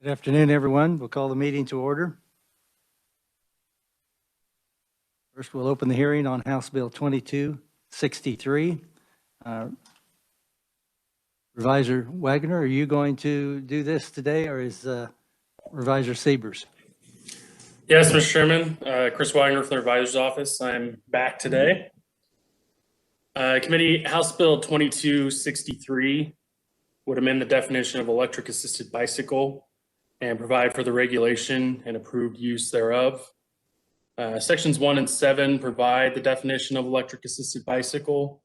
Good afternoon, everyone. We'll call the meeting to order. First, we'll open the hearing on House Bill 2263. Supervisor Wagner, are you going to do this today, or is Supervisor Siebers? Yes, Mr. Chairman. Chris Wagner from the Revisor's Office. I'm back today. Committee, House Bill 2263 would amend the definition of electric-assisted bicycle and provide for the regulation and approved use thereof. Sections 1 and 7 provide the definition of electric-assisted bicycle.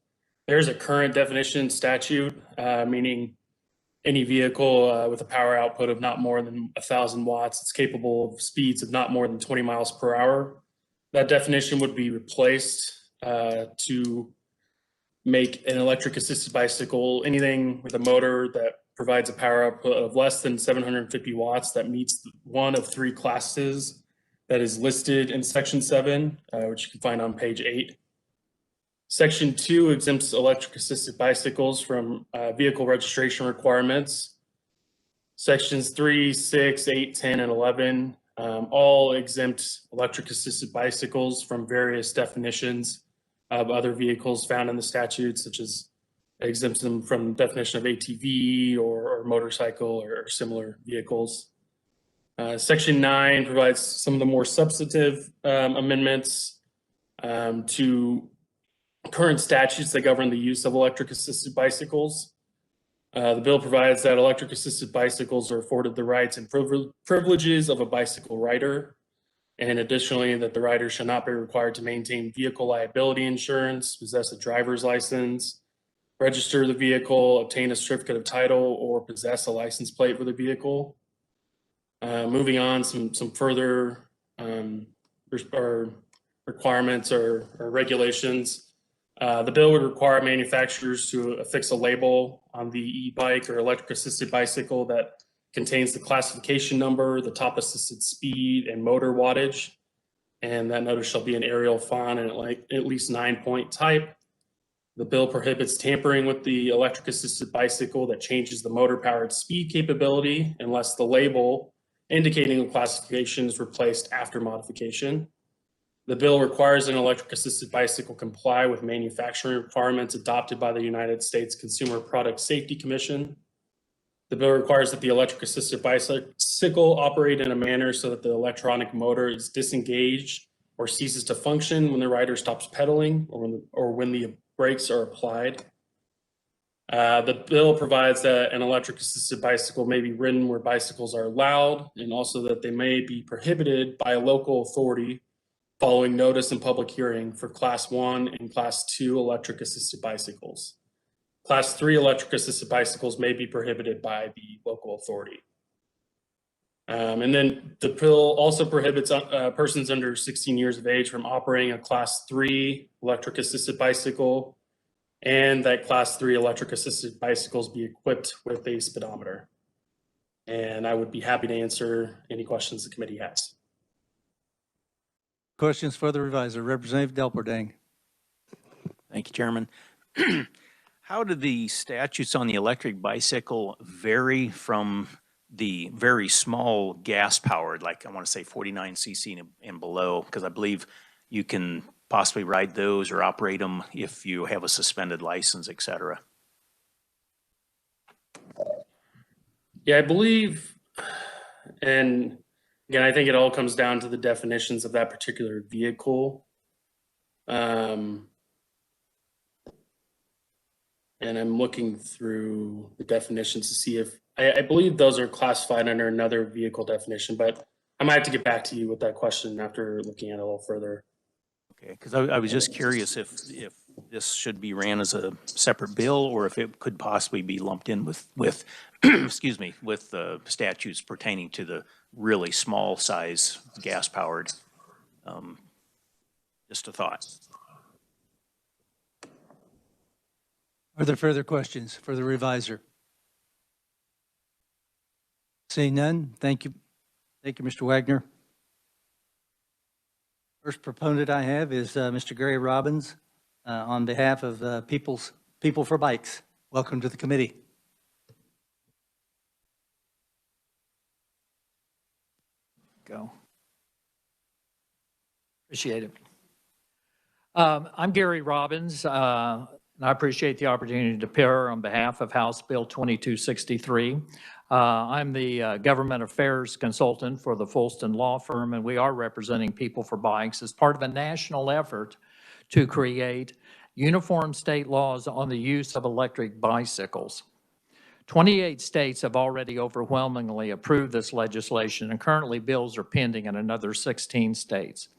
There's a current definition statute, meaning any vehicle with a power output of not more than 1,000 watts. It's capable of speeds of not more than 20 miles per hour. That definition would be replaced to make an electric-assisted bicycle anything with a motor that provides a power output of less than 750 watts that meets one of three classes that is listed in Section 7, which you can find on page 8. Section 2 exempts electric-assisted bicycles from vehicle registration requirements. Sections 3, 6, 8, 10, and 11 all exempt electric-assisted bicycles from various definitions of other vehicles found in the statute, such as exempts them from the definition of ATV or motorcycle or similar vehicles. Section 9 provides some of the more substantive amendments to current statutes that govern the use of electric-assisted bicycles. The bill provides that electric-assisted bicycles are afforded the rights and privileges of a bicycle rider, and additionally that the rider shall not be required to maintain vehicle liability insurance, possess a driver's license, register the vehicle, obtain a certificate of title, or possess a license plate for the vehicle. Moving on, some further requirements or regulations. The bill would require manufacturers to affix a label on the e-bike or electric-assisted bicycle that contains the classification number, the top assisted speed, and motor wattage. And that notice shall be in Arial font and at least 9-point type. The bill prohibits tampering with the electric-assisted bicycle that changes the motor-powered speed capability unless the label indicating the classification is replaced after modification. The bill requires an electric-assisted bicycle comply with manufacturing requirements adopted by the United States Consumer Product Safety Commission. The bill requires that the electric-assisted bicycle operate in a manner so that the electronic motor is disengaged or ceases to function when the rider stops pedaling or when the brakes are applied. The bill provides that an electric-assisted bicycle may be ridden where bicycles are allowed, and also that they may be prohibited by a local authority following notice and public hearing for Class 1 and Class 2 electric-assisted bicycles. Class 3 electric-assisted bicycles may be prohibited by the local authority. And then the bill also prohibits persons under 16 years of age from operating a Class 3 electric-assisted bicycle, and that Class 3 electric-assisted bicycles be equipped with a speedometer. And I would be happy to answer any questions the committee has. Questions for the revisor. Representative Delperdang. Thank you, Chairman. How do the statutes on the electric bicycle vary from the very small gas-powered, like I want to say 49 cc and below? Because I believe you can possibly ride those or operate them if you have a suspended license, et cetera. Yeah, I believe, and again, I think it all comes down to the definitions of that particular vehicle. And I'm looking through the definitions to see if, I believe those are classified under another vehicle definition, but I might have to get back to you with that question after looking at it a little further. Okay, because I was just curious if this should be ran as a separate bill or if it could possibly be lumped in with excuse me, with statutes pertaining to the really small size gas powered. Just a thought. Are there further questions for the revisor? Seeing none, thank you. Thank you, Mr. Wagner. First proponent I have is Mr. Gary Robbins on behalf of People for Bikes. Welcome to the committee. go. Appreciate it. I'm Gary Robbins, and I appreciate the opportunity to appear on behalf of House Bill 2263. I'm the government affairs consultant for the Fulston Law Firm, and we are representing People for Bikes as part of a national effort to create uniform state laws on the use of electric bicycles. 28 states have already overwhelmingly approved this legislation, and currently bills are pending in another 16 states.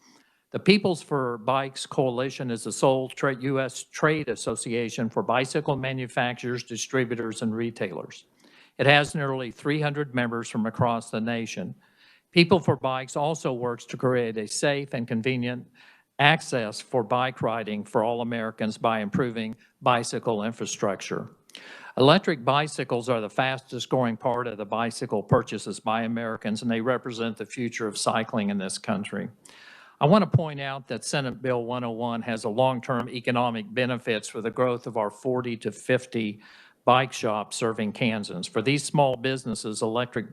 The Peoples for Bikes Coalition is the sole U.S. trade association for bicycle manufacturers, distributors, and retailers. It has nearly 300 members from across the nation. People for Bikes also works to create a safe and convenient access for bike riding for all Americans by improving bicycle infrastructure. Electric bicycles are the fastest growing part of the bicycle purchases by Americans, and they represent the future of cycling in this country. I want to point out that Senate Bill 101 has a long-term economic benefits for the growth of our 40 to 50 bike shops serving Kansans. For these small businesses, electric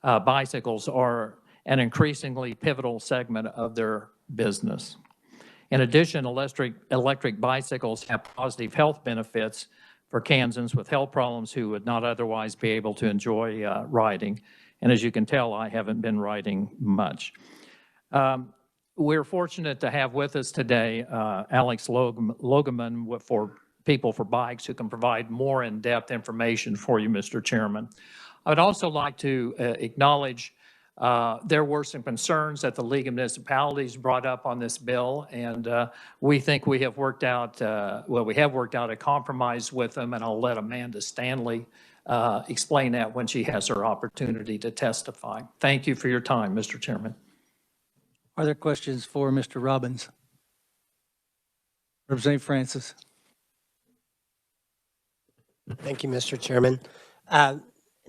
bicycles are an increasingly pivotal segment of their business. In addition, electric bicycles have positive health benefits for Kansans with health problems who would not otherwise be able to enjoy riding. And as you can tell, I haven't been riding much. We're fortunate to have with us today Alex Logeman for People for Bikes, who can provide more in-depth information for you, Mr. Chairman. I would also like to acknowledge there were some concerns that the League of Municipalities brought up on this bill, and we think we have worked out, we have worked out a compromise with them, and I'll let Amanda Stanley explain that when she has her opportunity to testify. Thank you for your time, Mr. Chairman. Are there questions for Mr. Robbins? Representative Francis. Thank you, Mr. Chairman. And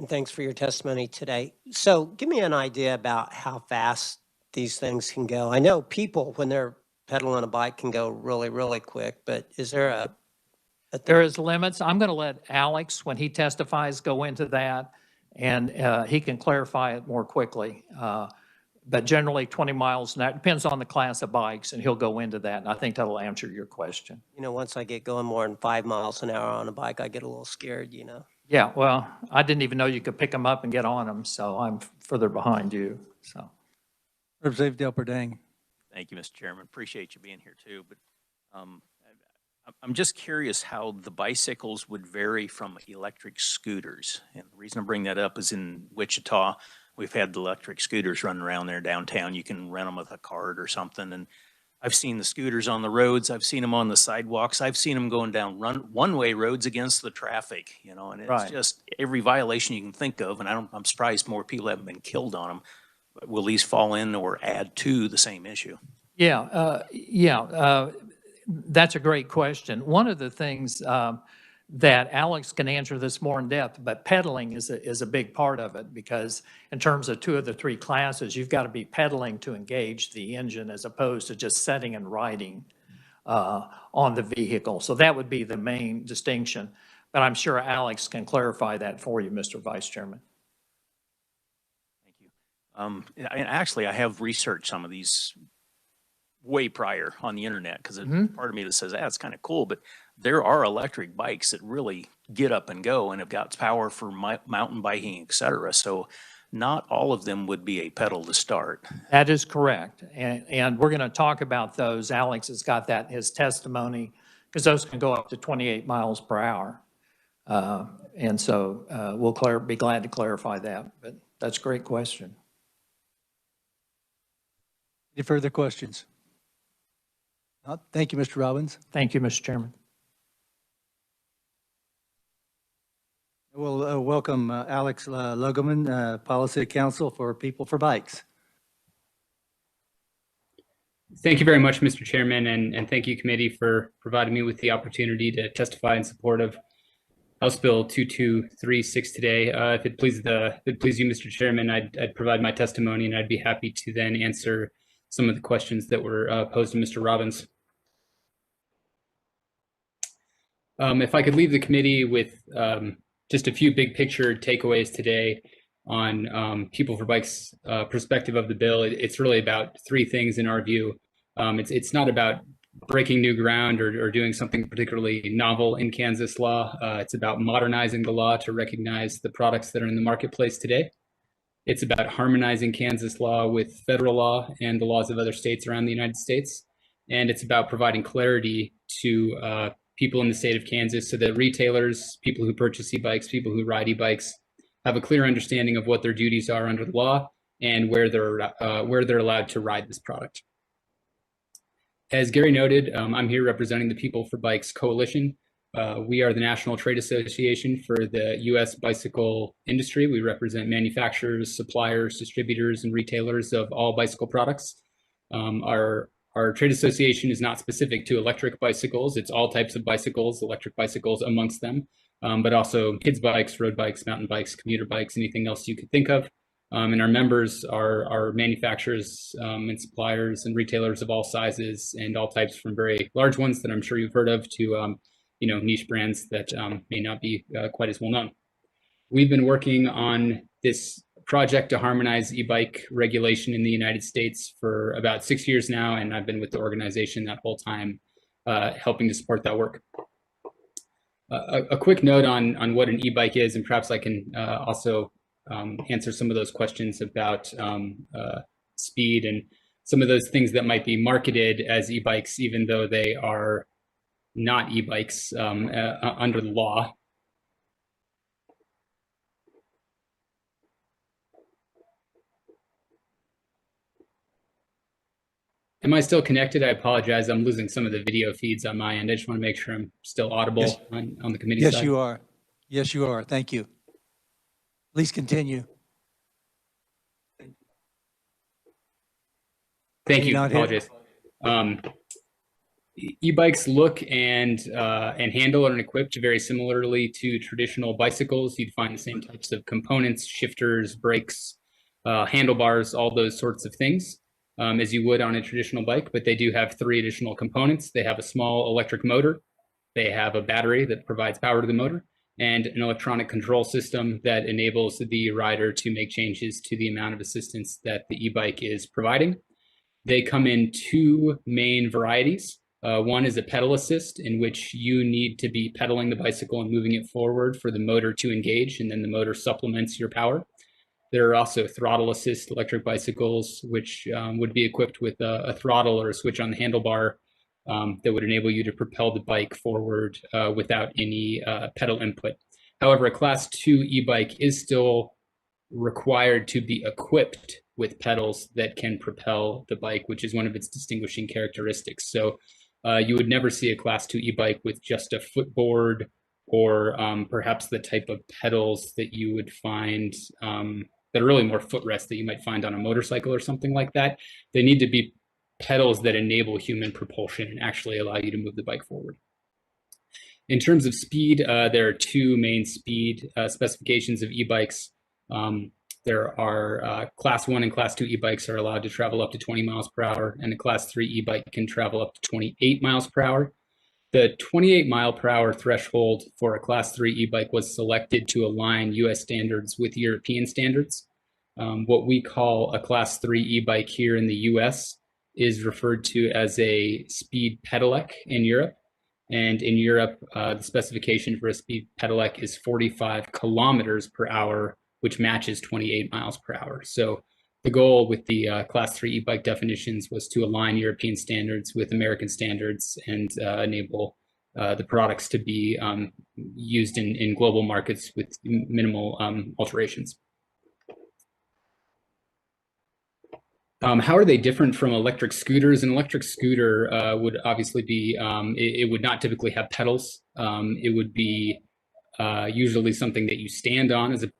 thanks for your testimony today. So give me an idea about how fast these things can go. I know people, when they're pedaling a bike, can go really, really quick, but is there a There is limits. I'm going to let Alex, when he testifies, go into that, and he can clarify it more quickly. But generally 20 miles an hour, depends on the class of bikes, and he'll go into that, and I think that'll answer your question. You know, once I get going more than 5 miles an hour on a bike, I get a little scared, you know. Yeah, well, I didn't even know you could pick them up and get on them, so I'm further behind you, so. Representative Del Perdang. Thank you, Mr. Chairman. Appreciate you being here too. But I'm just curious how the bicycles would vary from electric scooters. And the reason I bring that up is in Wichita, we've had the electric scooters running around there downtown. You can rent them with a card or something. And I've seen the scooters on the roads. I've seen them on the sidewalks. I've seen them going down one-way roads against the traffic, you know, and it's Right. just every violation you can think of. And I'm surprised more people haven't been killed on them. But will these fall in or add to the same issue? That's a great question. One of the things that Alex can answer this more in depth, but pedaling is a big part of it, because in terms of 2 of the 3 classes, you've got to be pedaling to engage the engine as opposed to just setting and riding on the vehicle. So that would be the main distinction. But I'm sure Alex can clarify that for you, Mr. Vice Chairman. Thank you. And actually, I have researched some of these way prior on the internet, because there's part of me that says, it's kind of cool, but there are electric bikes that really get up and go and have got power for mountain biking, et cetera. So not all of them would be a pedal to start. That is correct. And we're going to talk about those. Alex has got that in his testimony, because those can go up to 28 miles per hour. And so we'll be glad to clarify that. But that's a great question. Any further questions? Thank you, Mr. Robbins. Thank you, Mr. Chairman. We'll welcome Alex Logeman, Policy Counsel for People for Bikes. Thank you very much, Mr. Chairman, and thank you, committee, for providing me with the opportunity to testify in support of House Bill 2236 today. If it pleases you, Mr. Chairman, I'd provide my testimony, and I'd be happy to then answer some of the questions that were posed to Mr. Robbins. If I could leave the committee with just a few big picture takeaways today on People for Bikes' perspective of the bill, it's really about three things in our view. It's not about breaking new ground or doing something particularly novel in Kansas law. It's about modernizing the law to recognize the products that are in the marketplace today. It's about harmonizing Kansas law with federal law and the laws of other states around the United States. And it's about providing clarity to people in the state of Kansas so that retailers, people who purchase e-bikes, people who ride e-bikes have a clear understanding of what their duties are under the law and where they're allowed to ride this product. As Gary noted, I'm here representing the People for Bikes Coalition. We are the national trade association for the U.S. bicycle industry. We represent manufacturers, suppliers, distributors, and retailers of all bicycle products. Our trade association is not specific to electric bicycles. It's all types of bicycles, electric bicycles amongst them, but also kids' bikes, road bikes, mountain bikes, commuter bikes, anything else you could think of. And our members are manufacturers and suppliers and retailers of all sizes and all types, from very large ones that I'm sure you've heard of to niche brands that may not be quite as well known. We've been working on this project to harmonize e-bike regulation in the United States for about 6 years now, and I've been with the organization that whole time, helping to support that work. A quick note on what an e-bike is, and perhaps I can also answer some of those questions about speed and some of those things that might be marketed as e-bikes, even though they are not e-bikes under the law. Am I still connected? I apologize. I'm losing some of the video feeds on my end. I just want to make sure I'm still audible Yes. on the committee Yes, side. you are. Yes, you are. Thank you. Please continue. Thank Can you you. not hear? Apologize. E-bikes look and handle and equipped very similarly to traditional bicycles. You'd find the same types of components, shifters, brakes, handlebars, all those sorts of things as you would on a traditional bike, but they do have three additional components. They have a small electric motor, they have a battery that provides power to the motor, and an electronic control system that enables the rider to make changes to the amount of assistance that the e-bike is providing. They come in two main varieties. One is a pedal assist, in which you need to be pedaling the bicycle and moving it forward for the motor to engage, and then the motor supplements your power. There are also throttle assist electric bicycles, which would be equipped with a throttle or a switch on the handlebar that would enable you to propel the bike forward without any pedal input. However, a Class 2 e-bike is still required to be equipped with pedals that can propel the bike, which is one of its distinguishing characteristics. So you would never see a Class 2 e-bike with just a footboard or perhaps the type of pedals that you would find that are really more footrests that you might find on a motorcycle or something like that. They need to be pedals that enable human propulsion and actually allow you to move the bike forward. In terms of speed, there are two main speed specifications of e-bikes. There are Class 1 and Class 2 e-bikes are allowed to travel up to 20 miles per hour, and a Class 3 e-bike can travel up to 28 miles per hour. The 28 mile per hour threshold for a Class 3 e-bike was selected to align US standards with European standards. What we call a Class 3 e-bike here in the US is referred to as a speed pedelec in Europe. And in Europe, the specification for a speed pedelec is 45 kilometers per hour, which matches 28 miles per hour. So the goal with the Class 3 e-bike definitions was to align European standards with American standards and enable the products to be used in global markets with minimal alterations. How are they different from electric scooters? An electric scooter would obviously be, it would not typically have pedals. It would be usually something that you stand on as a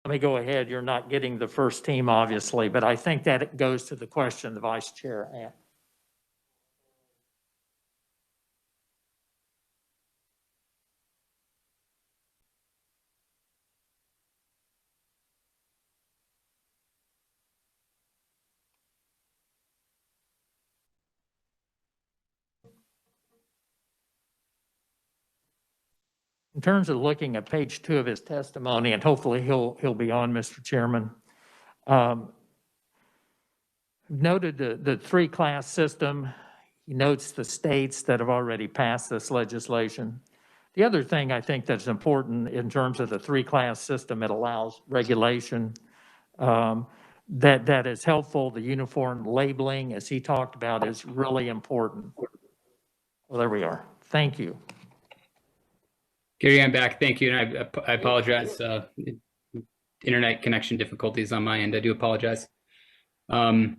let me go ahead. You're not getting the first team, obviously, but I think that it goes to the question the Vice Chair asked. In terms of looking at page 2 of his testimony, and hopefully he'll be on, Mr. Chairman, noted the three-class system. He notes the states that have already passed this legislation. The other thing I think that's important in terms of the three-class system, it allows regulation that is helpful. The uniform labeling, as he talked about, is really important. Well, there we are. Thank you. Gary, I'm back. Thank you. And I apologize. Internet connection difficulties on my end. I do apologize. In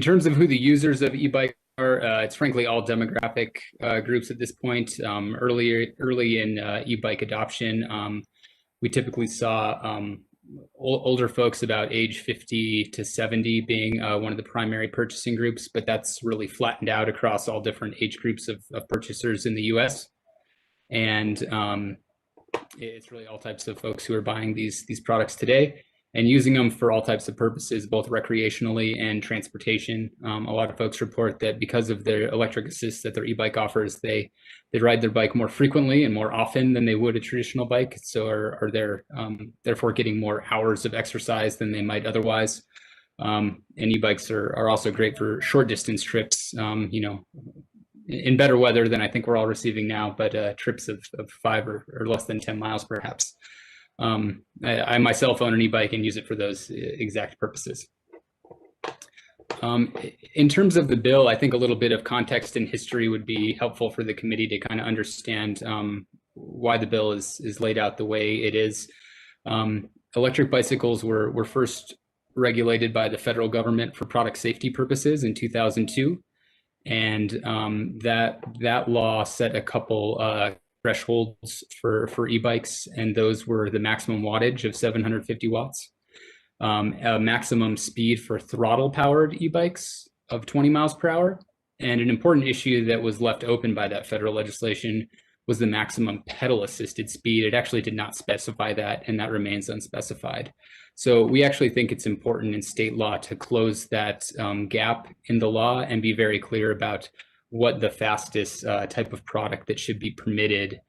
terms of who the users of Ebike are, it's frankly all demographic groups at this point. Early in e-bike adoption, we typically saw older folks about age 50 to 70 being one of the primary purchasing groups, but that's really flattened out across all different age groups of purchasers in the US. And it's really all types of folks who are buying these products today and using them for all types of purposes, both recreationally and transportation. A lot of folks report that because of their electric assist that their e-bike offers, they ride their bike more frequently and more often than they would a traditional bike. So are therefore getting more hours of exercise than they might otherwise. And e-bikes are also great for short distance trips, in better weather than I think we're all receiving now, but trips of 5 or less than 10 miles perhaps. I myself own an e-bike and use it for those exact purposes. In terms of the bill, I think a little bit of context and history would be helpful for the committee to kind of understand why the bill is laid out the way it is. Electric bicycles were first regulated by the federal government for product safety purposes in 2002. And that law set a couple thresholds for e-bikes, and those were the maximum wattage of 750 watts, a maximum speed for throttle-powered e-bikes of 20 miles per hour, and an important issue that was left open by that federal legislation was the maximum pedal-assisted speed. It actually did not specify that, and that remains unspecified. So we actually think it's important in state law to close that gap in the law and be very clear about what the fastest type of product that should be permitted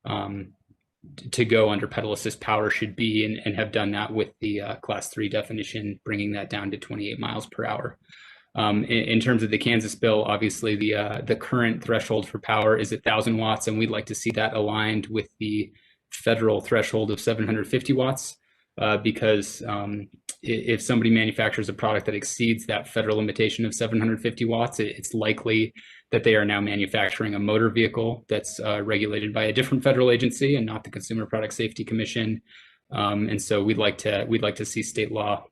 to go under pedal assist power should be, and have done that with the class 3 definition, bringing that down to 28 miles per hour. In terms of the Kansas bill, obviously the current threshold for power is 1,000 watts, and we'd like to see that aligned with the federal threshold of 750 watts. Because if somebody manufactures a product that exceeds that federal limitation of 750 watts, it's likely that they are now manufacturing a motor vehicle that's regulated by a different federal agency and not the Consumer Product Safety Commission. And so we'd like to see state law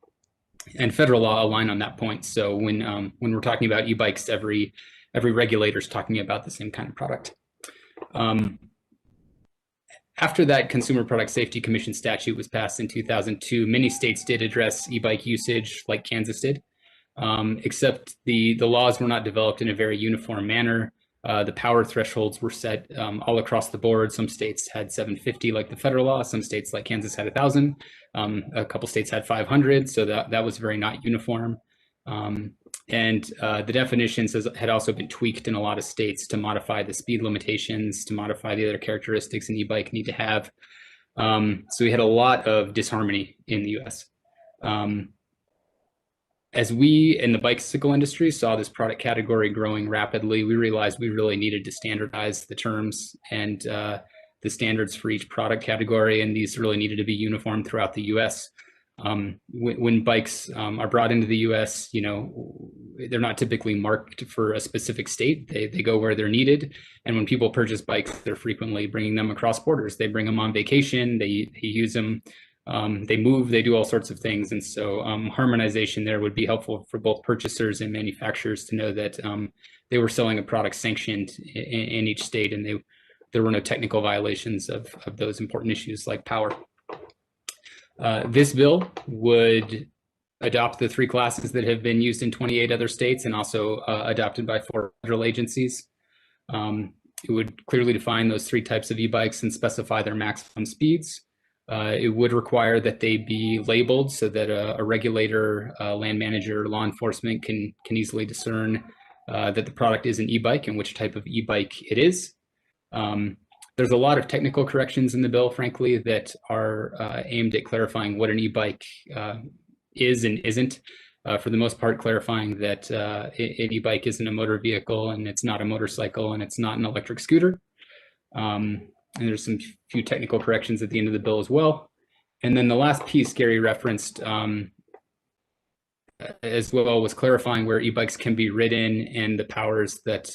and federal law align on that point. So when we're talking about e-bikes, every regulator is talking about the same kind of product. After that Consumer Product Safety Commission statute was passed in 2002, many states did address e-bike usage like Kansas did, except the laws were not developed in a very uniform manner. The power thresholds were set all across the board. Some states had 750 like the federal law, some states like Kansas had 1,000, a couple states had 500, so that was very not uniform. And the definitions had also been tweaked in a lot of states to modify the speed limitations, to modify the other characteristics an e-bike need to have. So we had a lot of disharmony in the US. As we in the bicycle industry saw this product category growing rapidly, we realized we really needed to standardize the terms and the standards for each product category, and these really needed to be uniform throughout the US. When bikes are brought into the US, they're not typically marked for a specific state. They go where they're needed. And when people purchase bikes, they're frequently bringing them across borders. They bring them on vacation, they use them, they move, they do all sorts of things. And so harmonization there would be helpful for both purchasers and manufacturers to know that they were selling a product sanctioned in each state, and there were no technical violations of those important issues like power. This bill would adopt the 3 classes that have been used in 28 other states and also adopted by 4 federal agencies. It would clearly define those 3 types of e-bikes and specify their maximum speeds. It would require that they be labeled so that a regulator, land manager, law enforcement can easily discern that the product is an e-bike and which type of e-bike it is. There's a lot of technical corrections in the bill, frankly, that are aimed at clarifying what an e-bike is and isn't. For the most part, clarifying that an e-bike isn't a motor vehicle and it's not a motorcycle and it's not an electric scooter. And there's some few technical corrections at the end of the bill as well. And then the last piece Gary referenced as well was clarifying where e-bikes can be ridden and the powers that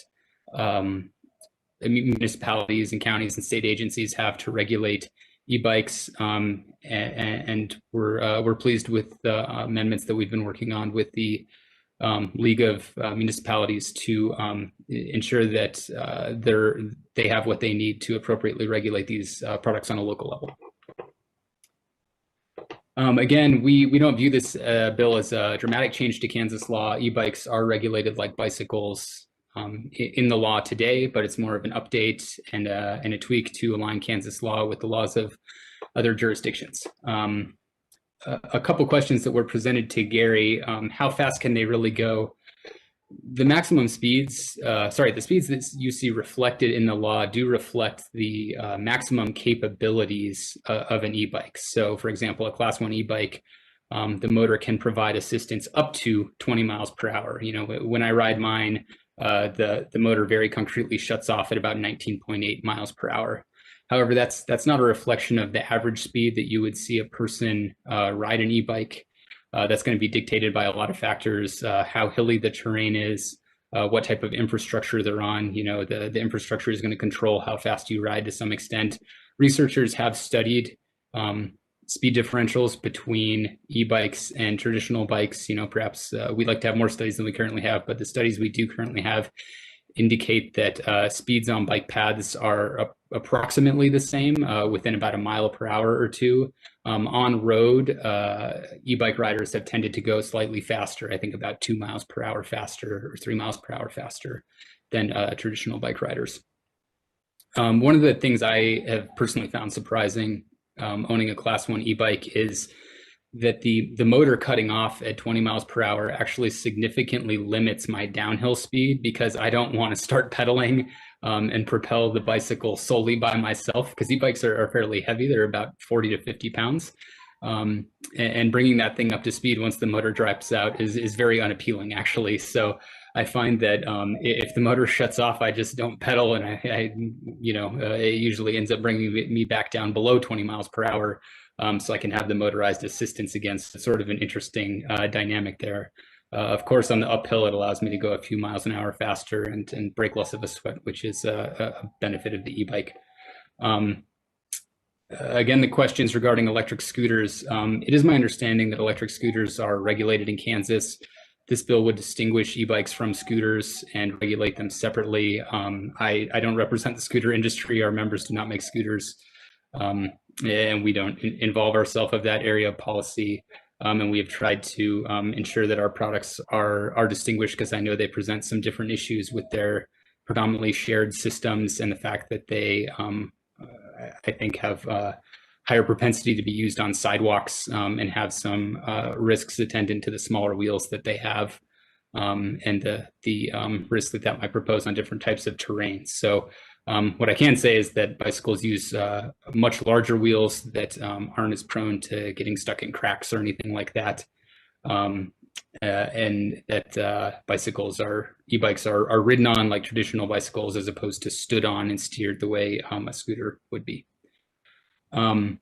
municipalities and counties and state agencies have to regulate e-bikes, and we're pleased with the amendments that we've been working on with the League of Municipalities to ensure that they have what they need to appropriately regulate these products on a local level. Again, we don't view this bill as a dramatic change to Kansas law. E-bikes are regulated like bicycles in the law today, but it's more of an update and a tweak to align Kansas law with the laws of other jurisdictions. A couple questions that were presented to Gary. How fast can they really go? The maximum speeds, the speeds that you see reflected in the law do reflect the maximum capabilities of an e-bike. So for example, a class 1 e-bike, the motor can provide assistance up to 20 miles per hour. You know, when I ride mine, the motor very concretely shuts off at about 19.8 miles per hour. However, that's not a reflection of the average speed that you would see a person ride an e-bike. That's going to be dictated by a lot of factors, how hilly the terrain is, what type of infrastructure they're on. You know, the infrastructure is going to control how fast you ride to some extent. Researchers have studied speed differentials between e-bikes and traditional bikes. You know, perhaps we'd like to have more studies than we currently have, but the studies we do currently have indicate that speeds on bike paths are approximately the same, within about a mile per hour or two. On road, e-bike riders have tended to go slightly faster, I think about 2 miles per hour faster or 3 miles per hour faster than traditional bike riders. One of the things I have personally found surprising owning a class 1 e-bike is that the motor cutting off at 20 miles per hour actually significantly limits my downhill speed, because I don't want to start pedaling and propel the bicycle solely by myself, because e-bikes are fairly heavy. They're about 40 to 50 pounds. And bringing that thing up to speed once the motor drops out is very unappealing, actually. So I find that if the motor shuts off, I just don't pedal, and it usually ends up bringing me back down below 20 miles per hour. So I can have the motorized assistance against sort of an interesting dynamic there. Of course, on the uphill, it allows me to go a few miles an hour faster and break less of a sweat, which is a benefit of the e-bike. Again, the questions regarding electric scooters. It is my understanding that electric scooters are regulated in Kansas. This bill would distinguish e-bikes from scooters and regulate them separately. I don't represent the scooter industry. Our members do not make scooters. And we don't involve ourselves of that area of policy. And we have tried to ensure that our products are distinguished, because I know they present some different issues with their predominantly shared systems and the fact that they, I think, have higher propensity to be used on sidewalks and have some risks attendant to the smaller wheels that they have, and the risk that might propose on different types of terrain. So what I can say is that bicycles use much larger wheels that aren't as prone to getting stuck in cracks or anything like that. And that e-bikes are ridden on like traditional bicycles, as opposed to stood on and steered the way a scooter would be. The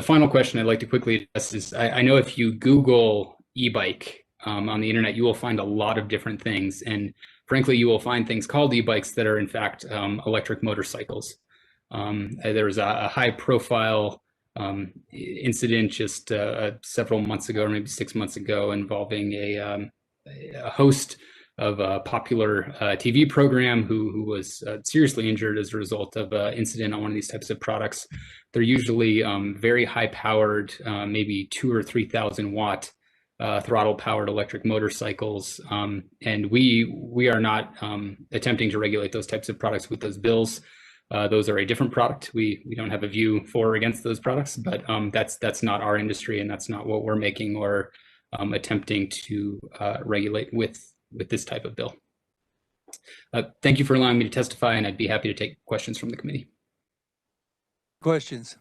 final question I'd like to quickly address is, I know if you Google e-bike on the internet, you will find a lot of different things. And frankly, you will find things called e-bikes that are in fact electric motorcycles. There was a high profile incident just several months ago, or maybe 6 months ago, involving a host a popular TV program who was seriously injured as a result of an incident on one of these types of products. They're usually very high-powered, maybe 2,000 or 3,000 watt throttle-powered electric motorcycles, and we are not attempting to regulate those types of products with those bills. Those are a different product. We don't have a view for or against those products, but that's not our industry, and that's not what we're making or attempting to regulate with this type of bill. Thank you for allowing me to testify, and I'd be happy to take questions from the committee. Questions?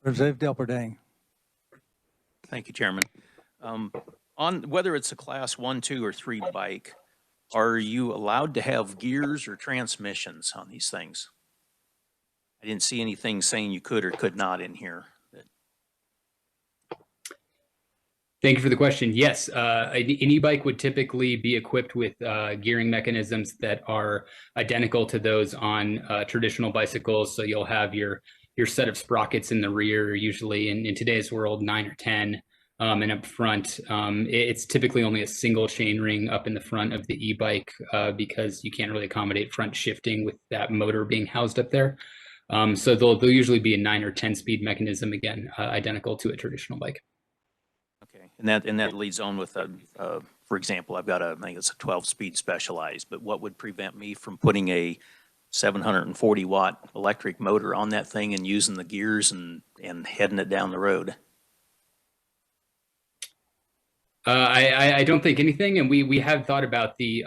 Representative Delperdang. Thank you, Chairman. On whether it's a class 1, 2, or 3 bike, are you allowed to have gears or transmissions on these things? I didn't see anything saying you could or could not in here. Thank you for the question. Yes, an e-bike would typically be equipped with gearing mechanisms that are identical to those on traditional bicycles. So you'll have your set of sprockets in the rear, usually in today's world, 9 or 10. And up front, it's typically only a single chain ring up in the front of the e-bike because you can't really accommodate front shifting with that motor being housed up there. So they'll usually be a 9 or 10 speed mechanism, again, identical to a traditional bike. Okay, and that leads on with, for example, I've got I think it's a 12-speed Specialized, but what would prevent me from putting a 740-watt electric motor on that thing and using the gears and heading it down the road? I don't think anything, and we have thought about the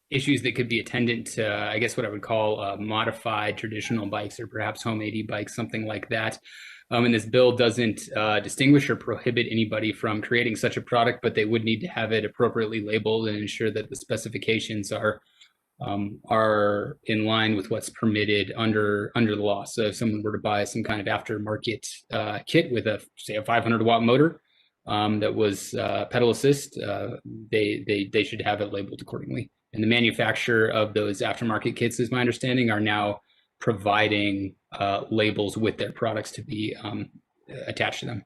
issues that could be attendant to, I guess, what I would call modified traditional bikes or perhaps homemade e-bikes, something like that. And this bill doesn't distinguish or prohibit anybody from creating such a product, but they would need to have it appropriately labeled and ensure that the specifications are in line with what's permitted under the law. So if someone were to buy some kind of aftermarket kit with say a 500-watt motor that was pedal assist, they should have it labeled accordingly. And the manufacturer of those aftermarket kits, is my understanding, are now providing labels with their products to be attached to them.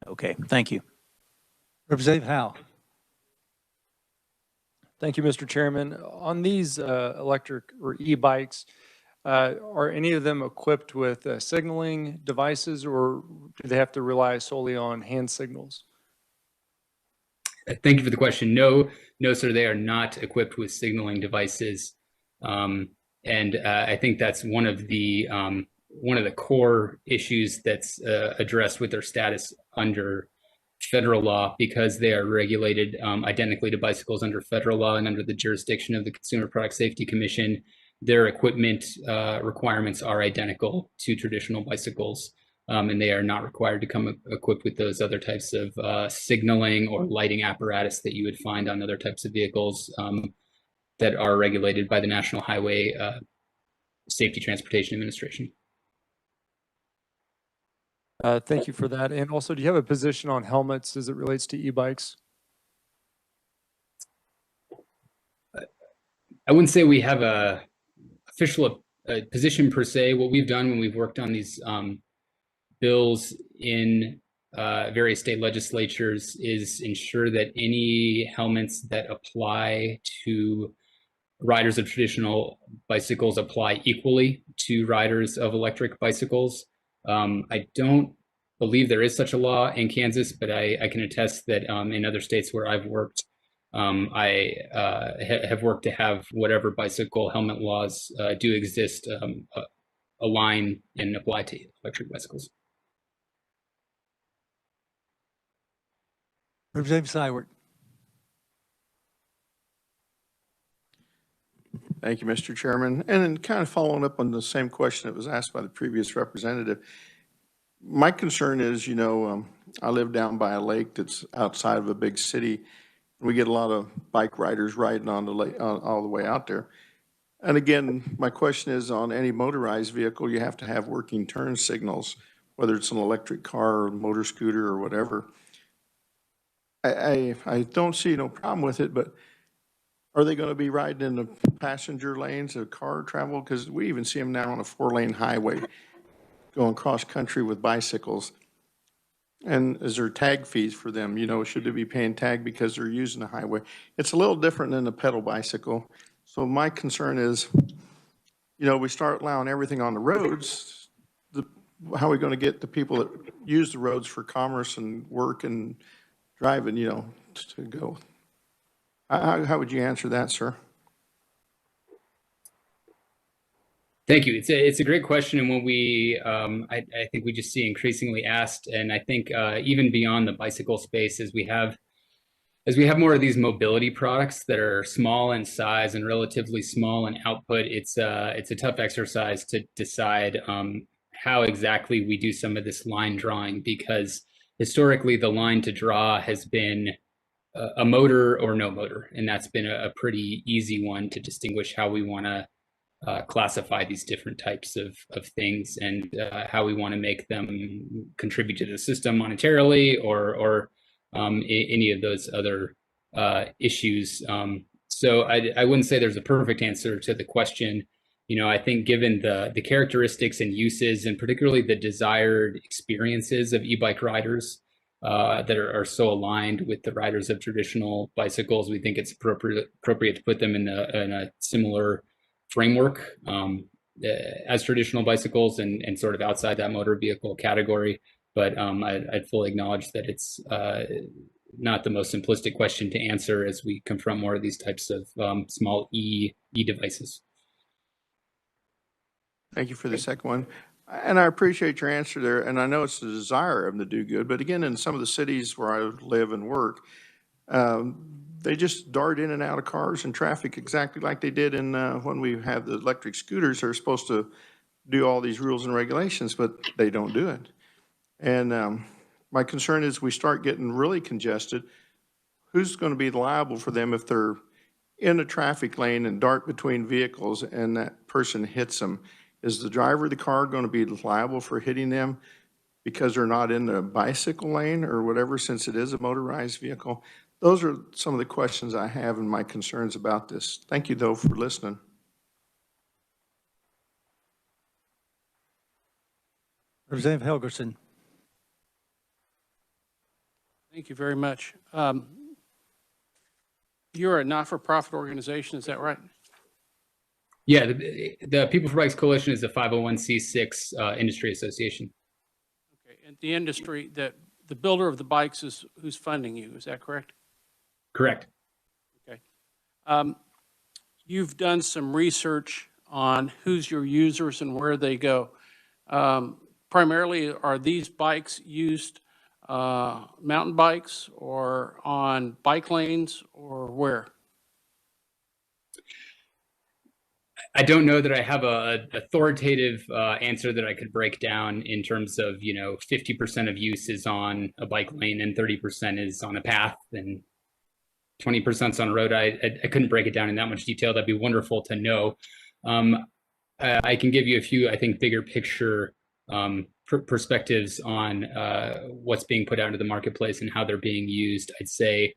Okay, thank you. Representative Howe. Thank you, Mr. Chairman. On these electric or e-bikes, are any of them equipped with signaling devices, or do they have to rely solely on hand signals? Thank you for the question. No, sir, they are not equipped with signaling devices. And I think that's one of the core issues that's addressed with their status under federal law, because they are regulated identically to bicycles under federal law and under the jurisdiction of the Consumer Product Safety Commission. Their equipment requirements are identical to traditional bicycles, and they are not required to come equipped with those other types of signaling or lighting apparatus that you would find on other types of vehicles that are regulated by the National Highway Safety Transportation Administration. Thank you for that. And also, do you have a position on helmets as it relates to e-bikes? I wouldn't say we have a official position per se. What we've done when we've worked on these bills in various state legislatures is ensure that any helmets that apply to riders of traditional bicycles apply equally to riders of electric bicycles. I don't believe there is such a law in Kansas, but I can attest that in other states where I've worked, I have worked to have whatever bicycle helmet laws do exist align and apply to electric bicycles. Representative Syward. Thank you, Mr. Chairman. And then kind of following up on the same question that was asked by the previous representative, my concern is, I live down by a lake that's outside of a big city. We get a lot of bike riders riding on the lake, all the way out there. And again, my question is, on any motorized vehicle, you have to have working turn signals, whether it's an electric car or motor scooter or whatever. I don't see no problem with it, but are they going to be riding in the passenger lanes of car travel? Because we even see them now on a 4-lane highway going cross-country with bicycles? And is there tag fees for them? You know, should they be paying tag because they're using the highway? It's a little different than a pedal bicycle. So my concern is, you know, we start allowing everything on the roads, how are we going to get the people that use the roads for commerce and work and driving, you know, to go? How would you answer that, sir? Thank you. It's a great question, and one we I think we just see increasingly asked, and I think even beyond the bicycle space, as we have more of these mobility products that are small in size and relatively small in output, it's a tough exercise to decide how exactly we do some of this line drawing, because historically the line to draw has been a motor or no motor, and that's been a pretty easy one to distinguish how we want to classify these different types of things, and how we want to make them contribute to the system monetarily, or any of those other issues. So I wouldn't say there's a perfect answer to the question. You know, I think given the characteristics and uses, and particularly the desired experiences of e-bike riders that are so aligned with the riders of traditional bicycles, we think it's appropriate to put them in a similar framework as traditional bicycles, and sort of outside that motor vehicle category. But I'd fully acknowledge that it's not the most simplistic question to answer as we confront more of these types of small e devices. Thank you for the second one. And I appreciate your answer there. And I know it's the desire of them to do good. But again, in some of the cities where I live and work, they just dart in and out of cars and traffic exactly like they did in when we have the electric scooters. They're supposed to do all these rules and regulations, but they don't do it. And my concern is we start getting really congested. Who's going to be liable for them if they're in a traffic lane and dart between vehicles and that person hits them? Is the driver of the car going to be liable for hitting them because they're not in the bicycle lane or whatever, since it is a motorized vehicle? Those are some of the questions I have and my concerns about this. Thank you, though, for listening. Representative Helgerson. Thank you very much. You're a not-for-profit organization, is that right? Yeah, the People for Bikes Coalition is a 501c6 industry association. Okay, and the industry, the builder of the bikes is who's funding you, is that correct? Correct. Okay. You've done some research on who's your users and where they go. Primarily, are these bikes used mountain bikes or on bike lanes, or where? I don't know that I have a authoritative answer that I could break down in terms of, you know, 50% of use is on a bike lane and 30% is on a path and 20% is on a road. I couldn't break it down in that much detail. That'd be wonderful to know. I can give you a few, I think, bigger picture perspectives on what's being put out into the marketplace and how they're being used. I'd say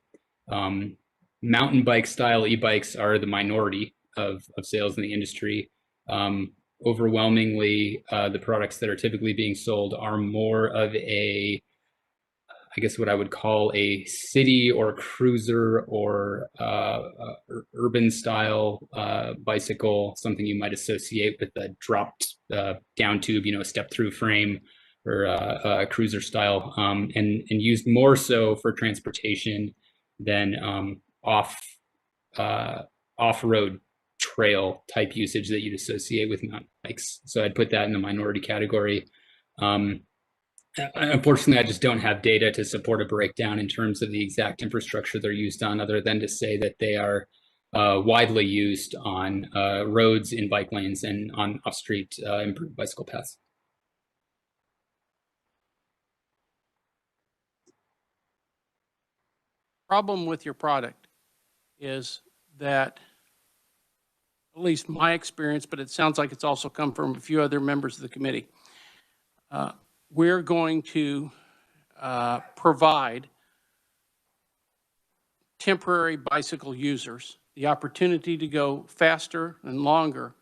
mountain bike style e-bikes are the minority of sales in the industry. Overwhelmingly, the products that are typically being sold are more of a, I guess what I would call a city or cruiser or urban style bicycle, something you might associate with a dropped down tube, you know, step through frame, or a cruiser style, and used more so for transportation than off-road trail type usage that you'd associate with mountain bikes. So I'd put that in the minority category. Unfortunately, I just don't have data to support a breakdown in terms of the exact infrastructure they're used on, other than to say that they are widely used on roads, in bike lanes, and on off-street improved bicycle paths. Problem with your product is that, at least my experience, but it sounds like it's also come from a few other members of the committee, we're going to provide temporary bicycle users the opportunity to go faster and longer.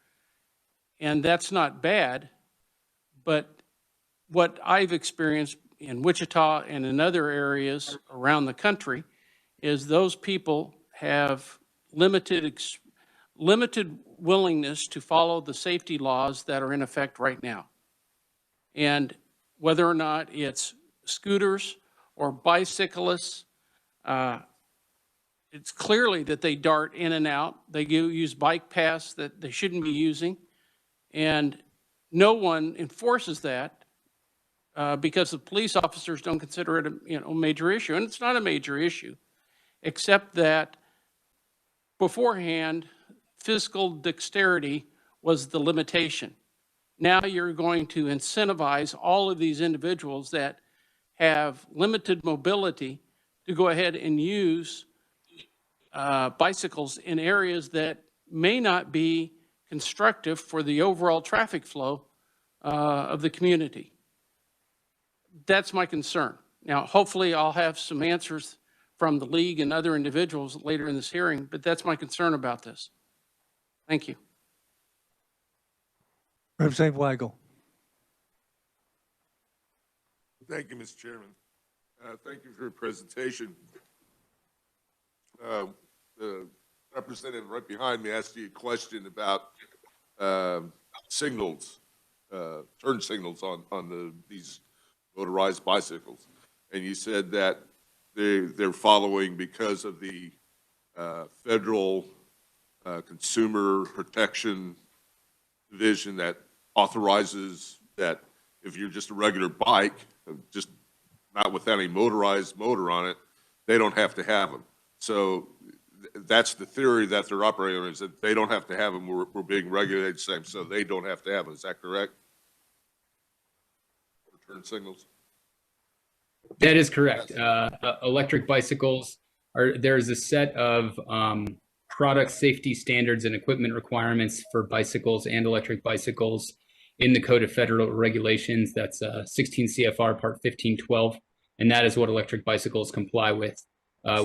And that's not bad, but what I've experienced in Wichita and in other areas around the country is those people have limited willingness to follow the safety laws that are in effect right now. And whether or not it's scooters or bicyclists, it's clearly that they dart in and out. They use bike paths that they shouldn't be using. And no one enforces that because the police officers don't consider it a major issue. And it's not a major issue, except that beforehand, fiscal dexterity was the limitation. Now you're going to incentivize all of these individuals that have limited mobility to go ahead and use bicycles in areas that may not be constructive for the overall traffic flow of the community. That's my concern. Now, hopefully I'll have some answers from the league and other individuals later in this hearing, but that's my concern about this. Thank you. Representative Weigel. Thank you, Mr. Chairman. Thank you for your presentation. The representative right behind me asked you a question about signals, turn signals on these motorized bicycles. And you said that they're following because of the federal consumer protection division that authorizes that if you're just a regular bike, just not with any motorized motor on it, they don't have to have them. So that's the theory that they're operating on, is that they don't have to have them. We're being regulated the same, so they don't have to have them. Is that correct? Turn signals? That is correct. Electric bicycles there's a set of product safety standards and equipment requirements for bicycles and electric bicycles in the Code of Federal Regulations. That's 16 CFR Part 1512, and that is what electric bicycles comply with.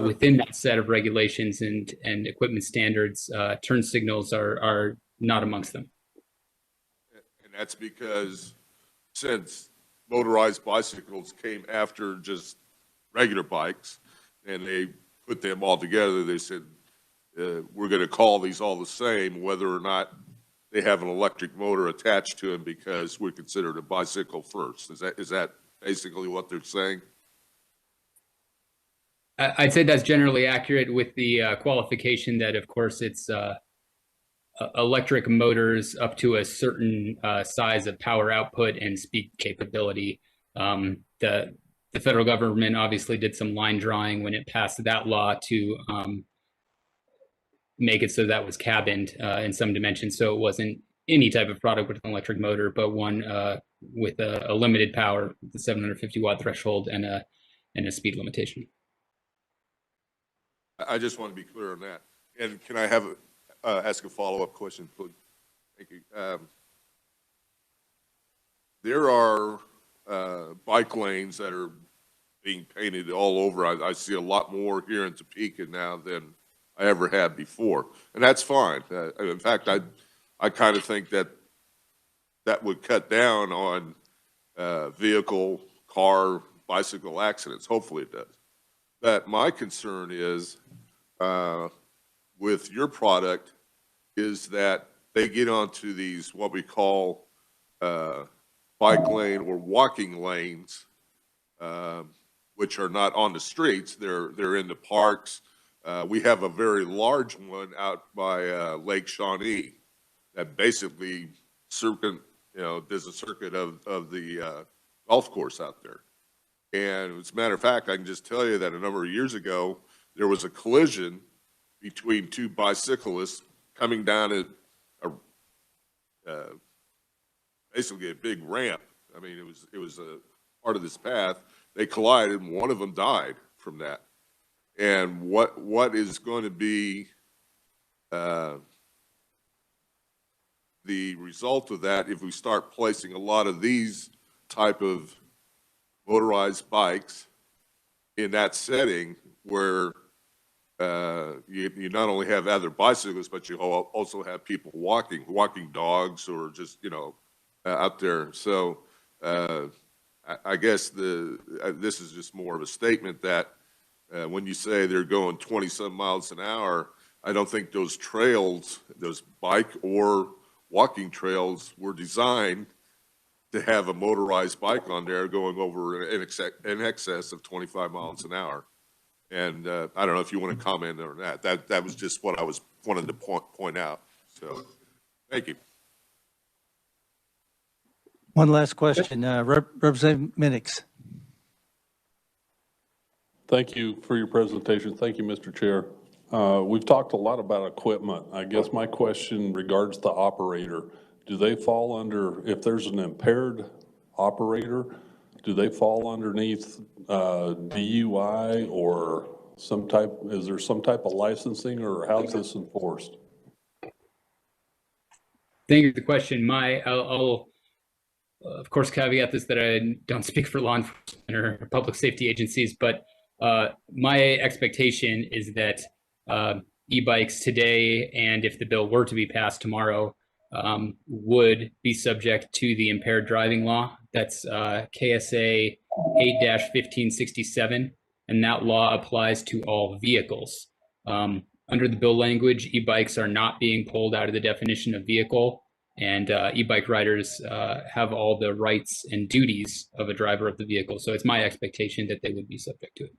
Within that set of regulations and equipment standards, turn signals are not amongst them. And that's because since motorized bicycles came after just regular bikes and they put them all together, they said, we're going to call these all the same, whether or not they have an electric motor attached to them, because we're considered a bicycle first. Is that basically what they're saying? I'd say that's generally accurate, with the qualification that, of course, it's electric motors up to a certain size of power output and speed capability. The federal government obviously did some line drawing when it passed that law to make it so that was cabined in some dimensions. So it wasn't any type of product with an electric motor, but one with a limited power, the 750 watt threshold, and a speed limitation. I just want to be clear on that. And can I have ask a follow-up question, please? Thank you. There are bike lanes that are being painted all over. I see a lot more here in Topeka now than I ever had before, and that's fine. In fact, I kind of think that would cut down on vehicle, car, bicycle accidents. Hopefully it does. But my concern is with your product is that they get onto these what we call bike lane or walking lanes, which are not on the streets. They're in the parks. We have a very large one out by Lake Shawnee that basically does a circuit of the golf course out there. And as a matter of fact, I can just tell you that a number of years ago, there was a collision between two bicyclists coming down basically a big ramp. I mean, it was a part of this path. They collided, and one of them died from that. And what is going to be the result of that if we start placing a lot of these type of motorized bikes in that setting where you not only have other bicyclists, but you also have people walking dogs, or just out there. So I guess this is just more of a statement that when you say they're going 20-some miles an hour, I don't think those trails, those bike or walking trails, were designed to have a motorized bike on there going over in excess of 25 miles an hour. And I don't know if you want to comment on that. That was just what I was wanted to point out. So, thank you. One last question, Representative Minix. Thank you for your presentation. Thank you, Mr. Chair. We've talked a lot about equipment. I guess my question regards the operator. Do they fall under, if there's an impaired operator, do they fall underneath DUI or some type, is there some type of licensing, or how's this enforced? Thank you for the question. I'll of course caveat this that I don't speak for law enforcement or public safety agencies, but my expectation is that e-bikes today, and if the bill were to be passed tomorrow, would be subject to the impaired driving law. That's KSA 8-1567, and that law applies to all vehicles. Under the bill language, e-bikes are not being pulled out of the definition of vehicle, and e-bike riders have all the rights and duties of a driver of the vehicle. So it's my expectation that they would be subject to it.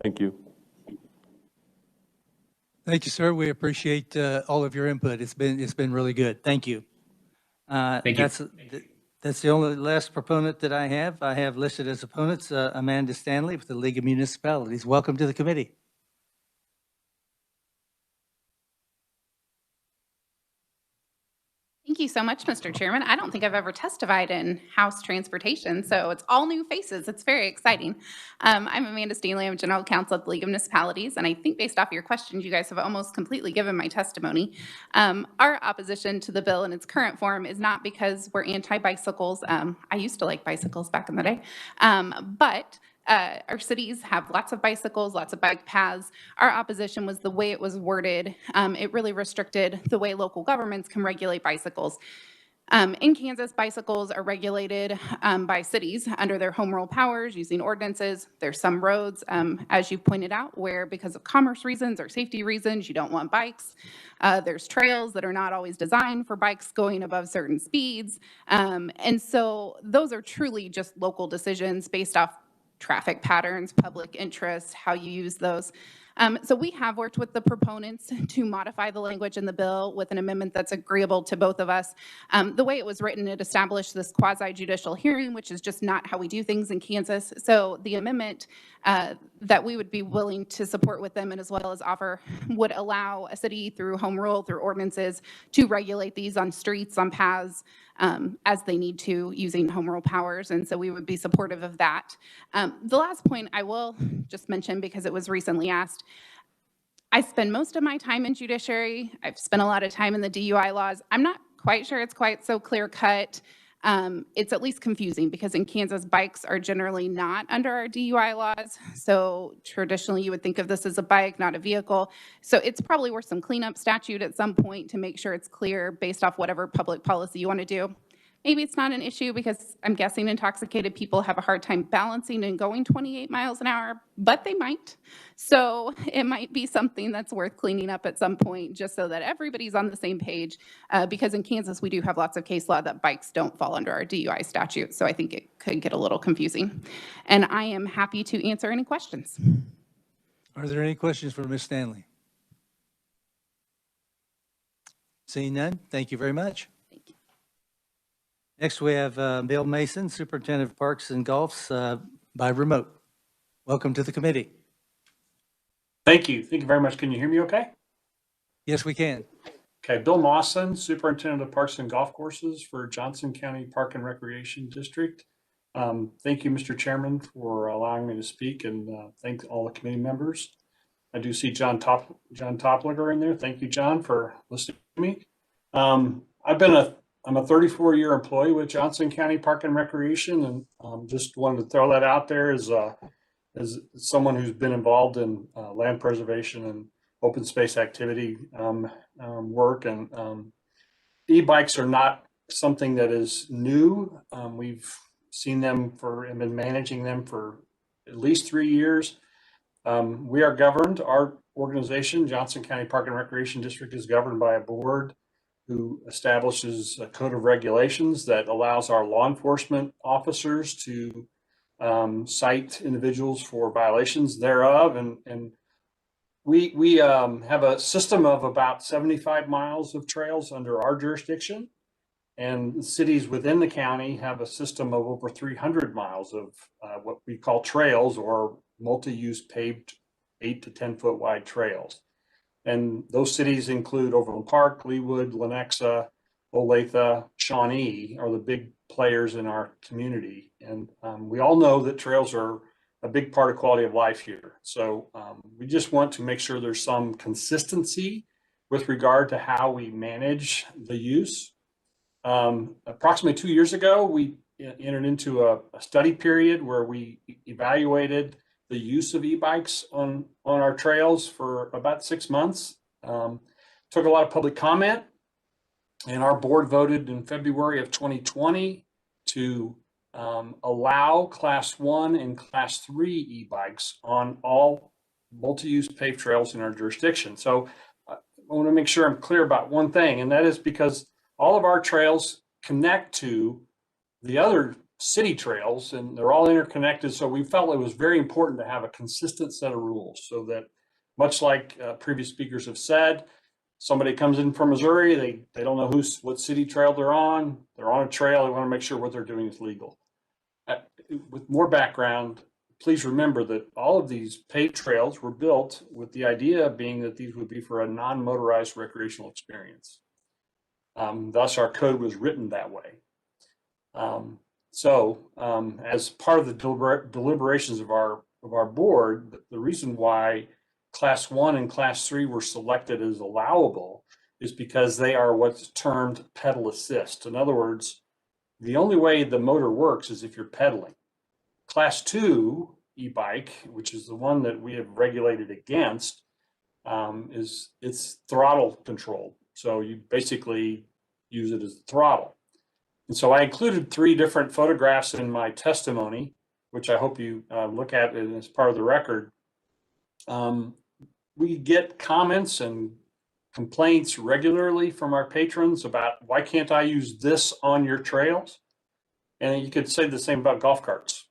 Thank you. Thank you, sir. We appreciate all of your input. It's been really good. Thank you. Thank you. That's the only last proponent that I have. I have listed as opponents Amanda Stanley with the League of Municipalities. Welcome to the committee. Thank you so much, Mr. Chairman. I don't think I've ever testified in House Transportation, so it's all new faces. It's very exciting. I'm Amanda Stanley. I'm General Counsel at the League of Municipalities, and I think based off your questions, you guys have almost completely given my testimony. Our opposition to the bill in its current form is not because we're anti-bicycles. I used to like bicycles back in the day, but our cities have lots of bicycles, lots of bike paths. Our opposition was the way it was worded. It really restricted the way local governments can regulate bicycles. In Kansas, bicycles are regulated by cities under their home rule powers using ordinances. There's some roads, as you pointed out, where because of commerce reasons or safety reasons, you don't want bikes. There's trails that are not always designed for bikes going above certain speeds. And so those are truly just local decisions based off traffic patterns, public interest, how you use those. So we have worked with the proponents to modify the language in the bill with an amendment that's agreeable to both of us. The way it was written, it established this quasi-judicial hearing, which is just not how we do things in Kansas. So the amendment that we would be willing to support with them and as well as offer would allow a city through home rule, through ordinances, to regulate these on streets, on paths, as they need to using home rule powers. And so we would be supportive of that. The last point I will just mention, because it was recently asked, I spend most of my time in judiciary. I've spent a lot of time in the DUI laws. I'm not quite sure it's quite so clear cut. It's at least confusing because in Kansas, bikes are generally not under our DUI laws. So traditionally you would think of this as a bike, not a vehicle. So it's probably worth some cleanup statute at some point to make sure it's clear based off whatever public policy you want to do. Maybe it's not an issue because I'm guessing intoxicated people have a hard time balancing and going 28 miles an hour, but they might. So it might be something that's worth cleaning up at some point just so that everybody's on the same page. Because in Kansas, we do have lots of case law that bikes don't fall under our DUI statute. So I think it could get a little confusing. And I am happy to answer any questions. Are there any questions for Ms. Stanley? Seeing none, thank you very much. Next, we have Bill Mason, Superintendent of Parks and Golfs by remote. Welcome to the committee. Thank you. Thank you very much. Can you hear me okay? Yes, we can. Okay, Bill Mawson, Superintendent of Parks and Golf Courses for Johnson County Park and Recreation District. Thank you, Mr. Chairman, for allowing me to speak, and thank all the committee members. I do see John Topliger in there. Thank you, John, for listening to me. I'm a 34-year employee with Johnson County Park and Recreation, and just wanted to throw that out there as someone who's been involved in land preservation and open space activity work. And e-bikes are not something that is new. We've seen them and been managing them for at least 3 years. We are governed, our organization, Johnson County Park and Recreation District, is governed by a board who establishes a code of regulations that allows our law enforcement officers to cite individuals for violations thereof. And we have a system of about 75 miles of trails under our jurisdiction. And cities within the county have a system of over 300 miles of what we call trails, or multi-use paved 8 to 10 foot wide trails. And those cities include Overland Park, Leawood, Lenexa, Olathe, Shawnee are the big players in our community. And we all know that trails are a big part of quality of life here. So we just want to make sure there's some consistency with regard to how we manage the use. Approximately 2 years ago, we entered into a study period where we evaluated the use of e-bikes on our trails for about 6 months. Took a lot of public comment, and our board voted in February of 2020 to allow Class 1 and Class 3 e-bikes on all multi-use paved trails in our jurisdiction. So I want to make sure I'm clear about one thing, and that is because all of our trails connect to the other city trails, and they're all interconnected. So we felt it was very important to have a consistent set of rules, so that, much like previous speakers have said, somebody comes in from Missouri, they don't know what city trail they're on a trail, they want to make sure what they're doing is legal. With more background, please remember that all of these paved trails were built with the idea being that these would be for a non-motorized recreational experience. Thus, our code was written that way. As part of the deliberations of our board, the reason why Class 1 and Class 3 were selected as allowable is because they are what's termed pedal assist. In other words, the only way the motor works is if you're pedaling. Class 2 e-bike, which is the one that we have regulated against, it's throttle controlled. So you basically use it as the throttle. And so I included 3 different photographs in my testimony, which I hope you look at as part of the record. We get comments and complaints regularly from our patrons about, why can't I use this on your trails? And you could say the same about golf carts.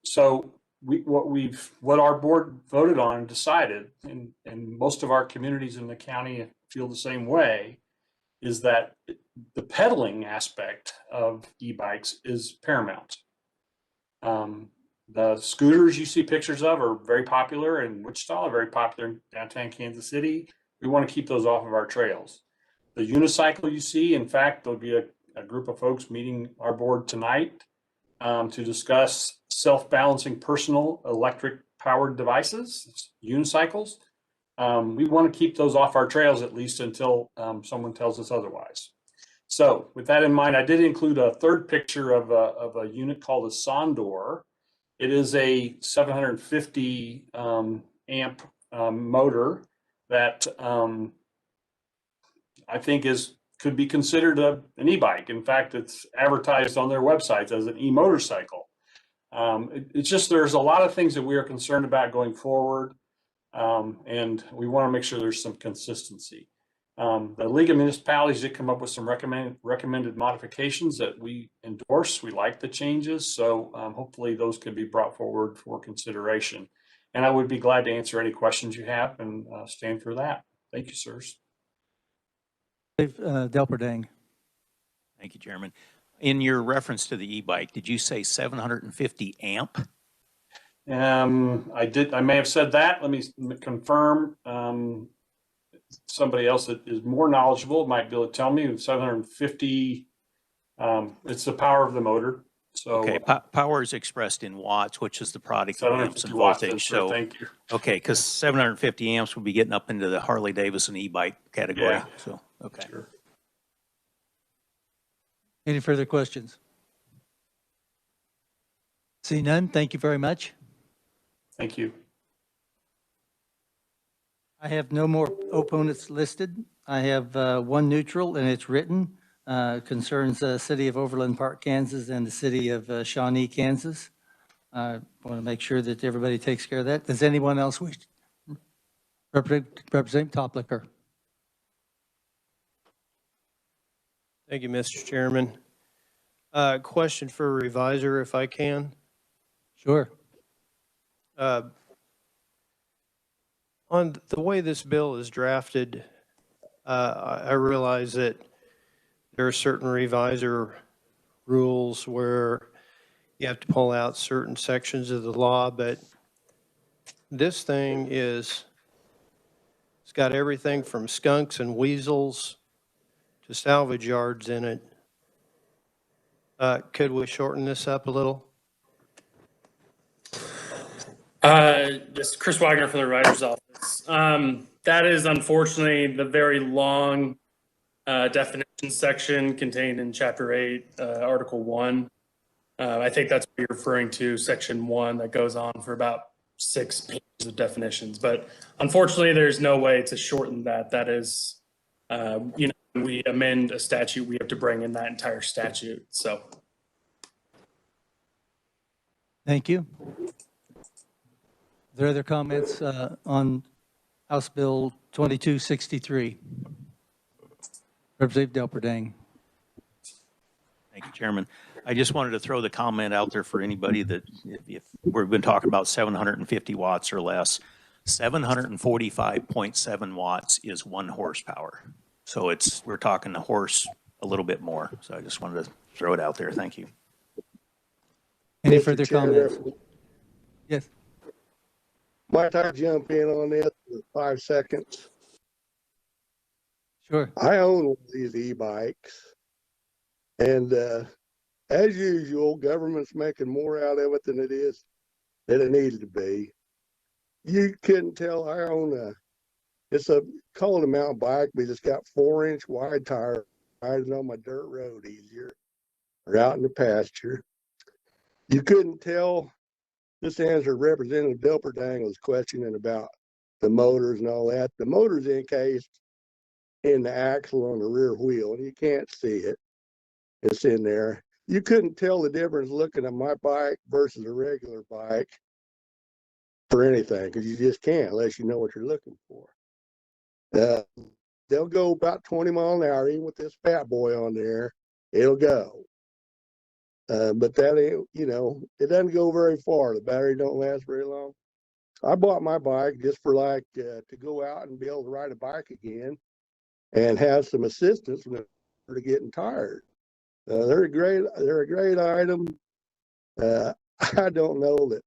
So what our board voted on and decided, and most of our communities in the county feel the same way, is that the pedaling aspect of e-bikes is paramount. The scooters you see pictures of are very popular in Wichita, very popular in downtown Kansas City. We want to keep those off of our trails. The unicycle you see, in fact, there'll be a group of folks meeting our board tonight to discuss self-balancing personal electric powered devices, unicycles. We want to keep those off our trails, at least until someone tells us otherwise. So with that in mind, I did include a third picture of a unit called a Sondor. It is a 750 amp motor that I think could be considered an e-bike. In fact, it's advertised on their websites as an e-motorcycle. It's just, there's a lot of things that we are concerned about going forward. And we want to make sure there's some consistency. The League of Municipalities did come up with some recommended modifications that we endorse. We like the changes, so hopefully those can be brought forward for consideration. And I would be glad to answer any questions you have and stand for that. Thank you, sirs. Delperdang. Thank you, Chairman. In your reference to the e-bike, did you say 750 amp? I may have said that. Let me confirm. Somebody else that is more knowledgeable might be able to tell me. 750, it's the power of the motor. So okay, power is expressed in watts, which is the product of amps and watts, voltage. so thank you. Okay, because 750 amps would be getting up into the Harley Davidson e-bike category. Yeah. So okay. Sure. Any further questions? See none. Thank you very much. Thank you. I have no more opponents listed. I have one neutral, and it's written. concerns the city of Overland Park, Kansas, and the city of Shawnee, Kansas. I want to make sure that everybody takes care of that. Does anyone else wish? Representative Toplicker. Thank you, Mr. Chairman. Question for revisor, if I can. Sure. On the way this bill is drafted, I realize that there are certain revisor rules where you have to pull out certain sections of the law, but this thing it's got everything from skunks and weasels to salvage yards in it. Could we shorten this up a little? Just Chris Wagner from the Writer's Office. That is unfortunately the very long definition section contained in Chapter 8, Article 1. I think that's what you're referring to, Section 1, that goes on for about 6 pages of definitions. But unfortunately, there's no way to shorten that. That is, when we amend a statute, we have to bring in that entire statute. So. Thank you. Are there other comments on House Bill 2263? Representative Delperdang. Thank you, Chairman. I just wanted to throw the comment out there for anybody that if we've been talking about 750 watts or less, 745.7 watts is 1 horsepower. So we're talking a horse a little bit more. So I just wanted to throw it out there. Thank you. Any further comments? Yes. Might I jump in on this for 5 seconds? Sure. I own one of these e-bikes, and as usual, government's making more out of it than it needed to be. You couldn't tell. I own called a mountain bike, but it's got 4-inch wide tires, riding on my dirt road easier, or out in the pasture. You couldn't tell. This answer Representative Delperdang was questioning about the motors and all that. The motor's encased in the axle on the rear wheel, and you can't see it. It's in there. You couldn't tell the difference looking at my bike versus a regular bike for anything, because you just can't unless you know what you're looking for. They'll go about 20 miles an hour, even with this fat boy on there, it'll go. But that ain't, it doesn't go very far. The battery don't last very long. I bought my bike just for to go out and be able to ride a bike again and have some assistance to getting tired. They're a great item. I don't know that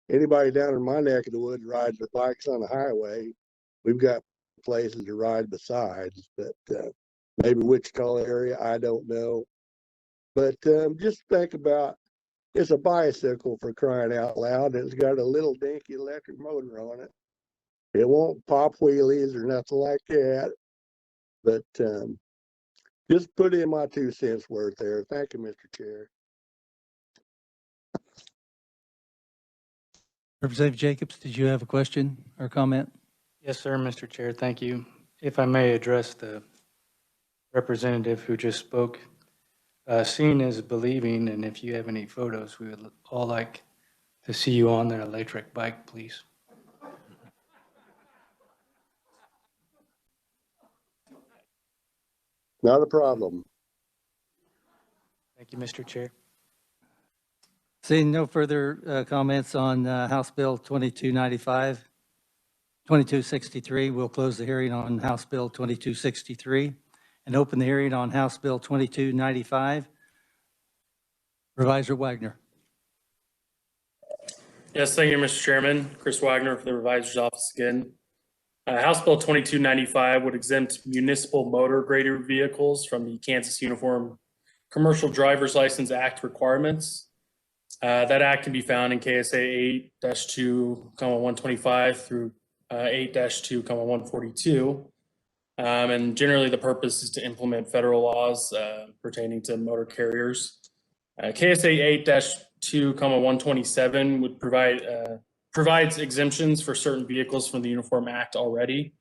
anybody down in my neck of the woods rides their bikes on the highway. We've got places to ride besides, but maybe Wichita area, I don't know. But just think about, it's a bicycle for crying out loud. It's got a little dinky electric motor on it. It won't pop wheelies or nothing like that. But just put in my 2 cents worth there. Thank you, Mr. Chair. Representative Jacobs, did you have a question or comment? Yes, sir, Mr. Chair. Thank you. If I may address the representative who just spoke. Seeing is believing, and if you have any photos, we would all like to see you on an electric bike, please. Not a problem. Thank you, Mr. Chair. Seeing no further comments on House Bill 2263, we'll close the hearing on House Bill 2263 and open the hearing on House Bill 2295. Revisor Wagner. Yes, thank you, Mr. Chairman. Chris Wagner for the Revisor's Office again. House Bill 2295 would exempt municipal motor graded vehicles from the Kansas Uniform Commercial Driver's License Act requirements. That act can be found in KSA 8-2,125 through 8-2,142. And generally the purpose is to implement federal laws pertaining to motor carriers. KSA 8-2,127 would provides exemptions for certain vehicles from the Uniform Act already.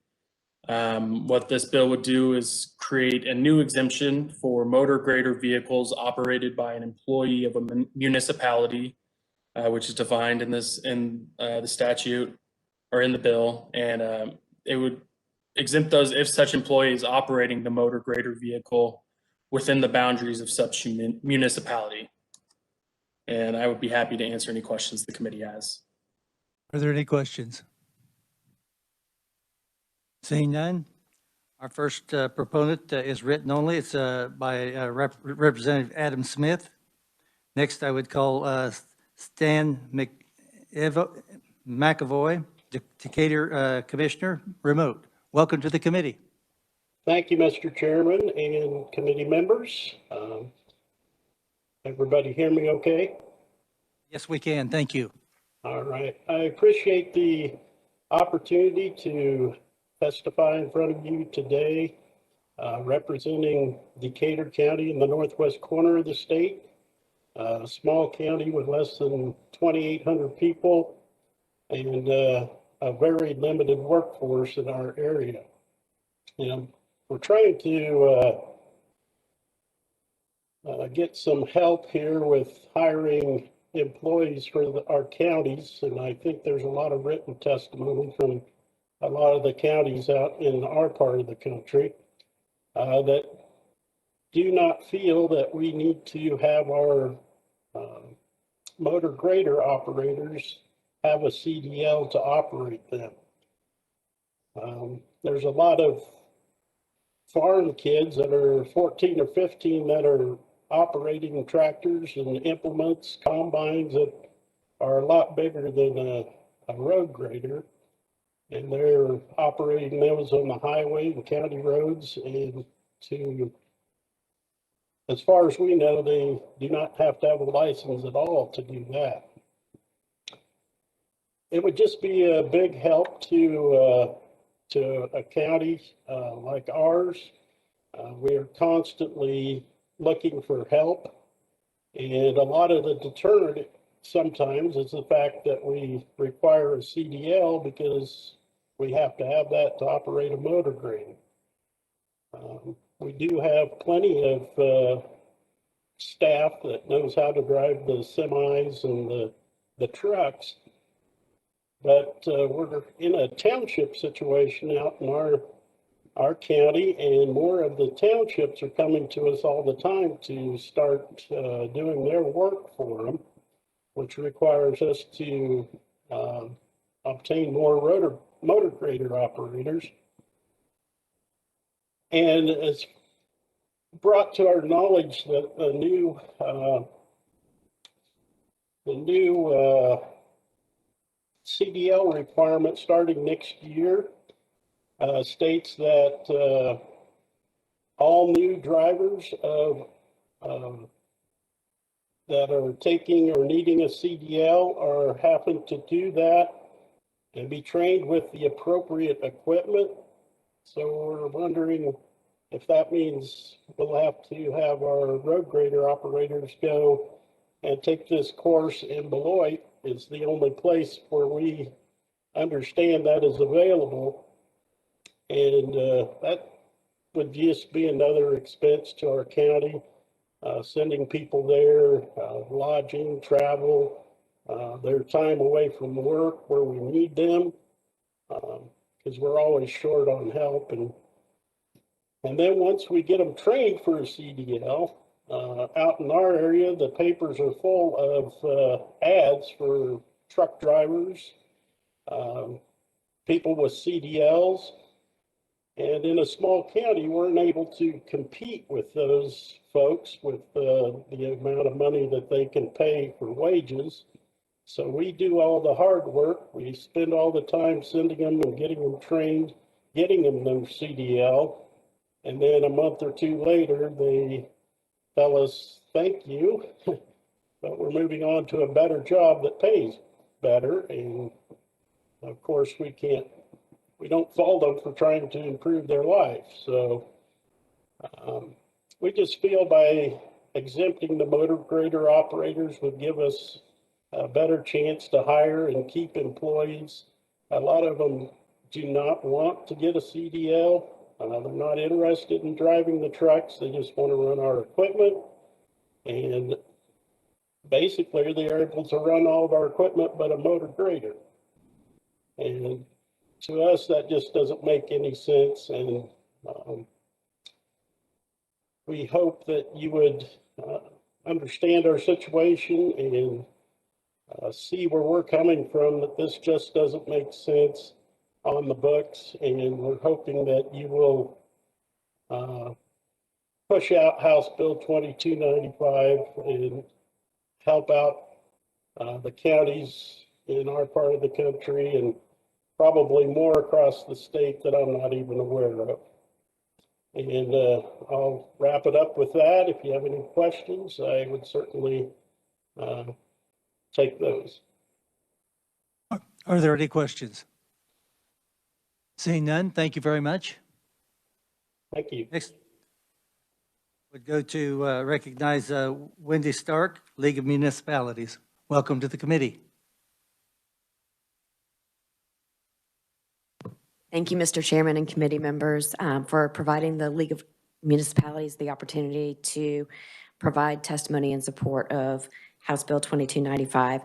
What this bill would do is create a new exemption for motor grader vehicles operated by an employee of a municipality, which is defined in the statute or in the bill, and it would exempt those if such employee is operating the motor grader vehicle within the boundaries of such municipality. And I would be happy to answer any questions the committee has. Are there any questions? Seeing none, our first proponent is written only. It's by Representative Adam Smith. Next, I would call Stan McAvoy, Decatur Commissioner, remote. Welcome to the committee. Thank you, Mr. Chairman and committee members. Everybody hear me okay? Yes, we can. Thank you. All right. I appreciate the opportunity to testify in front of you today, representing Decatur County in the northwest corner of the state, a small county with less than 2,800 people and a very limited workforce in our area. And we're trying to get some help here with hiring employees for our counties, and I think there's a lot of written testimony from a lot of the counties out in our part of the country that do not feel that we need to have our motor grader operators have a CDL to operate them. There's a lot of farm kids that are 14 or 15 that are operating tractors and implements, combines that are a lot bigger than a road grader. And they're operating those on the highway and county roads, and as far as we know, they do not have to have a license at all to do that. It would just be a big help to a county like ours. We are constantly looking for help, and a lot of the deterrent sometimes is the fact that we require a CDL because we have to have that to operate a motor grader. We do have plenty of staff that knows how to drive the semis and the trucks, but we're in a township situation out in our county, and more of the townships are coming to us all the time to start doing their work for them, which requires us to obtain more motor grader operators. And it's brought to our knowledge that the new CDL requirement starting next year states that all new drivers that are taking or needing a CDL are having to do that and be trained with the appropriate equipment. So we're wondering if that means we'll have to have our road grader operators go and take this course in Beloit. It's the only place where we understand that is available. And that would just be another expense to our county, sending people there, lodging, travel, their time away from work where we need them, because we're always short on help. And then once we get them trained for a CDL, out in our area, the papers are full of ads for truck drivers, people with CDLs. And in a small county, we're unable to compete with those folks with the amount of money that they can pay for wages. So we do all the hard work. We spend all the time sending them and getting them trained, getting them their CDL. And then a month or two later, they tell us, thank you, but we're moving on to a better job that pays better. And of course, we don't fault them for trying to improve their life. So we just feel by exempting the motor grader operators would give us a better chance to hire and keep employees. A lot of them do not want to get a CDL. They're not interested in driving the trucks. They just want to run our equipment. And basically, they are able to run all of our equipment but a motor grader. And to us, that just doesn't make any sense. And we hope that you would understand our situation and see where we're coming from, that this just doesn't make sense on the books. And we're hoping that you will push out House Bill 2295 and help out the counties in our part of the country and probably more across the state that I'm not even aware of. And I'll wrap it up with that. If you have any questions, I would certainly take those. Are there any questions? Seeing none, thank you very much. Thank you. Next, would go to recognize Wendy Stark, League of Municipalities. Welcome to the committee. Thank you, Mr. Chairman and committee members, for providing the League of Municipalities the opportunity to provide testimony in support of House Bill 2295.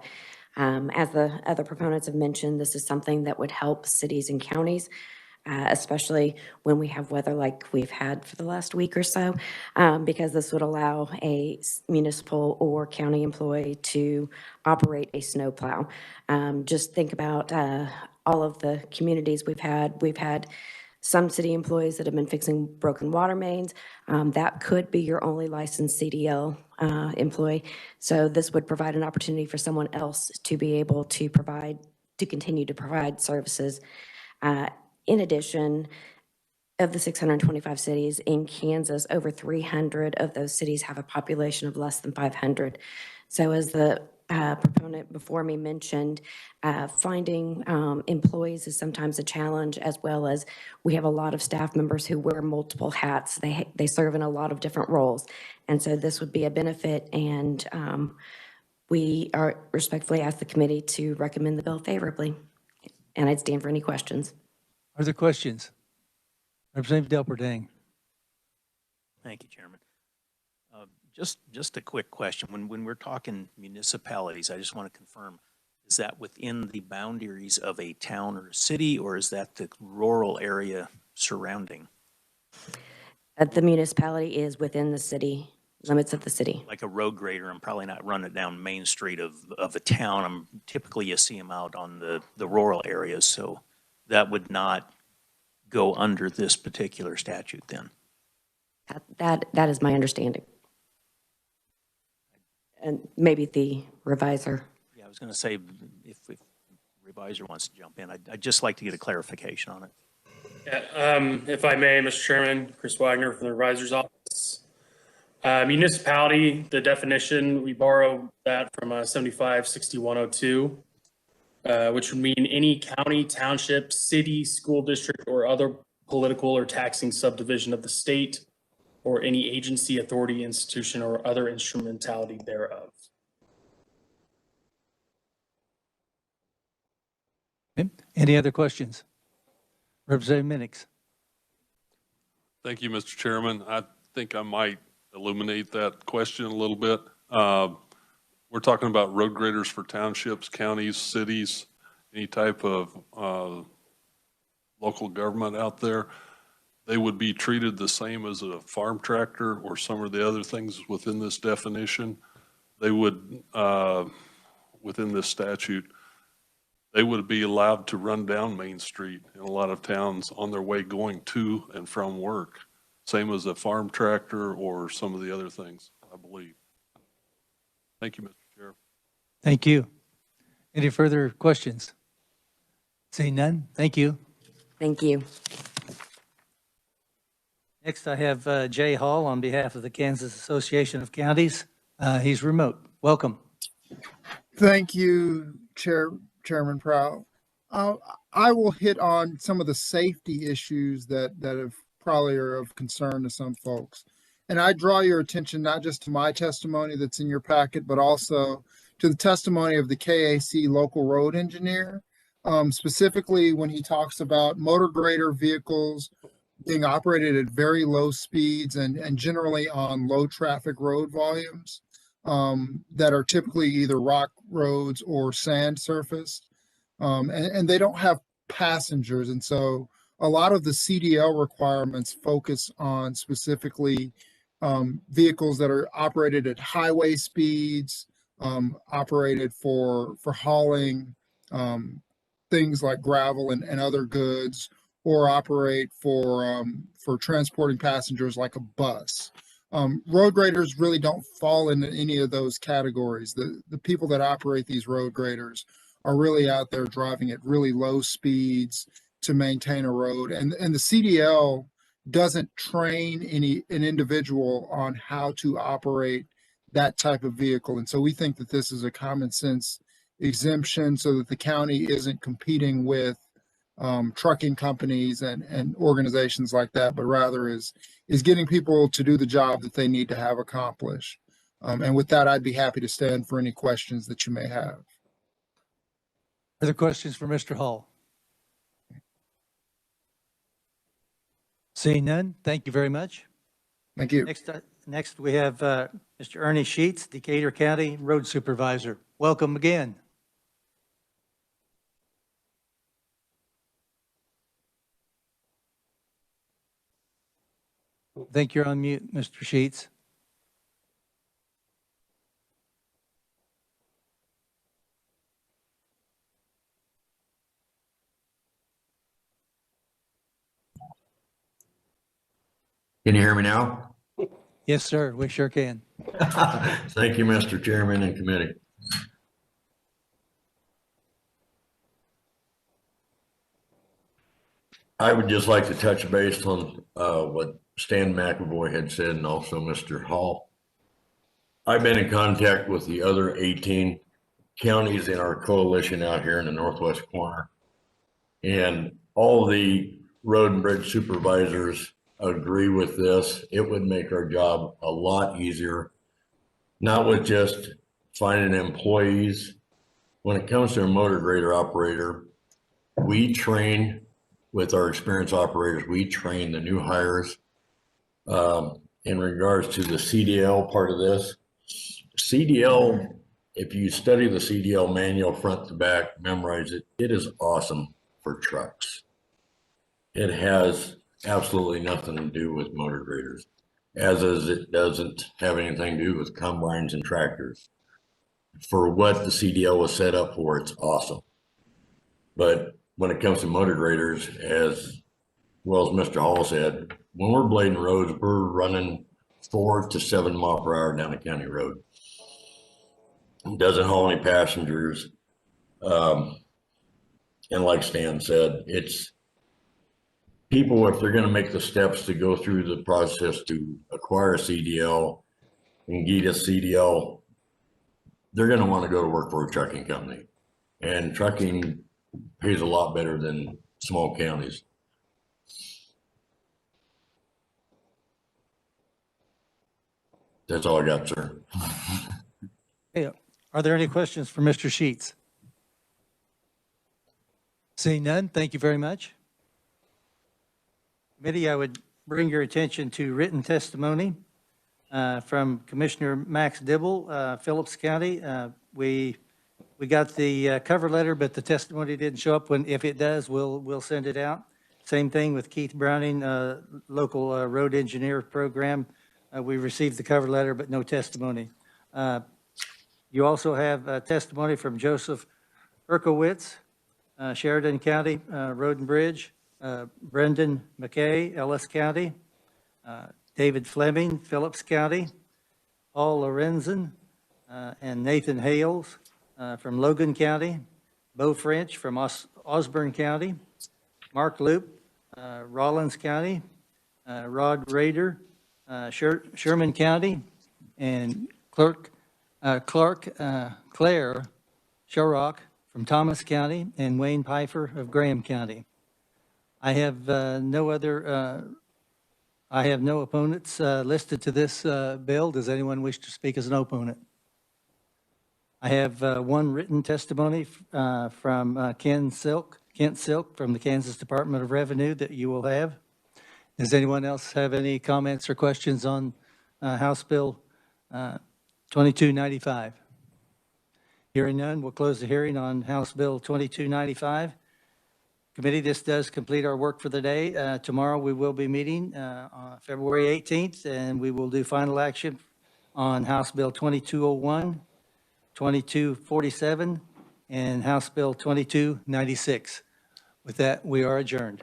As the other proponents have mentioned, this is something that would help cities and counties, especially when we have weather like we've had for the last week or so, because this would allow a municipal or county employee to operate a snowplow. Just think about all of the communities we've had. We've had some city employees that have been fixing broken water mains. That could be your only licensed CDL employee. So this would provide an opportunity for someone else to be able to continue to provide services. In addition, of the 625 cities in Kansas, over 300 of those cities have a population of less than 500. So as the proponent before me mentioned, finding employees is sometimes a challenge, as well as we have a lot of staff members who wear multiple hats. They serve in a lot of different roles. And so this would be a benefit, and we are respectfully ask the committee to recommend the bill favorably. And I'd stand for any questions. Are there questions? Representative Delperdang. Thank you, Chairman. Just a quick question. When we're talking municipalities, I just want to confirm, is that within the boundaries of a town or a city, or is that the rural area surrounding? The municipality is within the city, limits of the city. Like a road grader, I'm probably not running down Main Street of a town. Typically you see them out on the rural areas, so that would not go under this particular statute then? That is my understanding. And maybe the revisor. Yeah, I was going to say, if revisor wants to jump in, I'd just like to get a clarification on it. Yeah, if I may, Mr. Chairman, Chris Wagner from the revisor's office. Municipality, the definition, we borrow that from 75-6102, which would mean any county, township, city, school district, or other political or taxing subdivision of the state, or any agency, authority, institution, or other instrumentality thereof. Okay. Any other questions? Representative Minix. Thank you, Mr. Chairman. I think I might illuminate that question a little bit. We're talking about road graders for townships, counties, cities, any type of local government out there. They would be treated the same as a farm tractor or some of the other things within this definition. They would, within this statute, they would be allowed to run down Main Street in a lot of towns on their way going to and from work. Same as a farm tractor or some of the other things, I believe. Thank you, Mr. Chair. Thank you. Any further questions? Seeing none, thank you. Thank you. Next, I have Jay Hall on behalf of the Kansas Association of Counties. He's remote. Welcome. Thank you, Chairman Prow. I will hit on some of the safety issues that have probably are of concern to some folks. And I draw your attention not just to my testimony that's in your packet, but also to the testimony of the KAC local road engineer. specifically when he talks about motor grader vehicles being operated at very low speeds and generally on low traffic road volumes that are typically either rock roads or sand surface. And they don't have passengers. And so a lot of the CDL requirements focus on specifically vehicles that are operated at highway speeds, operated for hauling things like gravel and other goods, or operate for transporting passengers like a bus. Road graders really don't fall into any of those categories. The people that operate these road graders are really out there driving at really low speeds to maintain a road. And the CDL doesn't train an individual on how to operate that type of vehicle. And so we think that this is a common sense exemption so that the county isn't competing with trucking companies and organizations like that, but rather is getting people to do the job that they need to have accomplished. And with that, I'd be happy to stand for any questions that you may have. Other questions for Mr. Hall? Seeing none, thank you very much. Thank you. Next we have Mr. Ernie Sheets, Decatur County Road Supervisor. Welcome again. I think you're on mute, Mr. Sheets. Can you hear me now? Yes, sir. We sure can. Thank you, Mr. Chairman and committee. I would just like to touch base on what Stan McAvoy had said and also Mr. Hall. I've been in contact with the other 18 counties in our coalition out here in the northwest corner. And all the road and bridge supervisors agree with this. It would make our job a lot easier, not with just finding employees. When it comes to a motor grader operator, we train with our experienced operators, we train the new hires. In regards to the CDL part of this, CDL, if you study the CDL manual front to back, memorize it, it is awesome for trucks. It has absolutely nothing to do with motor graders, as is it doesn't have anything to do with combines and tractors. For what the CDL was set up for, it's awesome. But when it comes to motor graders, as well as Mr. Hall said, when we're blading roads, we're running 4 to 7 miles per hour down a county road. It doesn't haul any passengers. And like Stan said, it's people, if they're going to make the steps to go through the process to acquire a CDL and get a CDL, they're going to want to go to work for a trucking company. And trucking pays a lot better than small counties. That's all I got, sir. Hey, are there any questions for Mr. Sheets? Seeing none, thank you very much. Committee, I would bring your attention to written testimony from Commissioner Max Dibble, Phillips County. We got the cover letter, but the testimony didn't show up. If it does, we'll send it out. Same thing with Keith Browning, local road engineer program. We received the cover letter, but no testimony. You also have testimony from Joseph Erkowitz, Sheridan County Road and Bridge, Brendan McKay, Ellis County, David Fleming, Phillips County, Paul Lorenzen, and Nathan Hales from Logan County, Bo French from Osborne County, Mark Loop, Rollins County, Rod Rader, Sherman County, and Claire Shorrock from Thomas County, and Wayne Pfeiffer of Graham County. I have no opponents listed to this bill. Does anyone wish to speak as an opponent? I have one written testimony from Kent Silk from the Kansas Department of Revenue that you will have. Does anyone else have any comments or questions on House Bill 2295? Hearing none, we'll close the hearing on House Bill 2295. Committee, this does complete our work for the day. Tomorrow, we will be meeting on February 18th, and we will do final action on House Bill 2201, 2247, and House Bill 2296. With that, we are adjourned.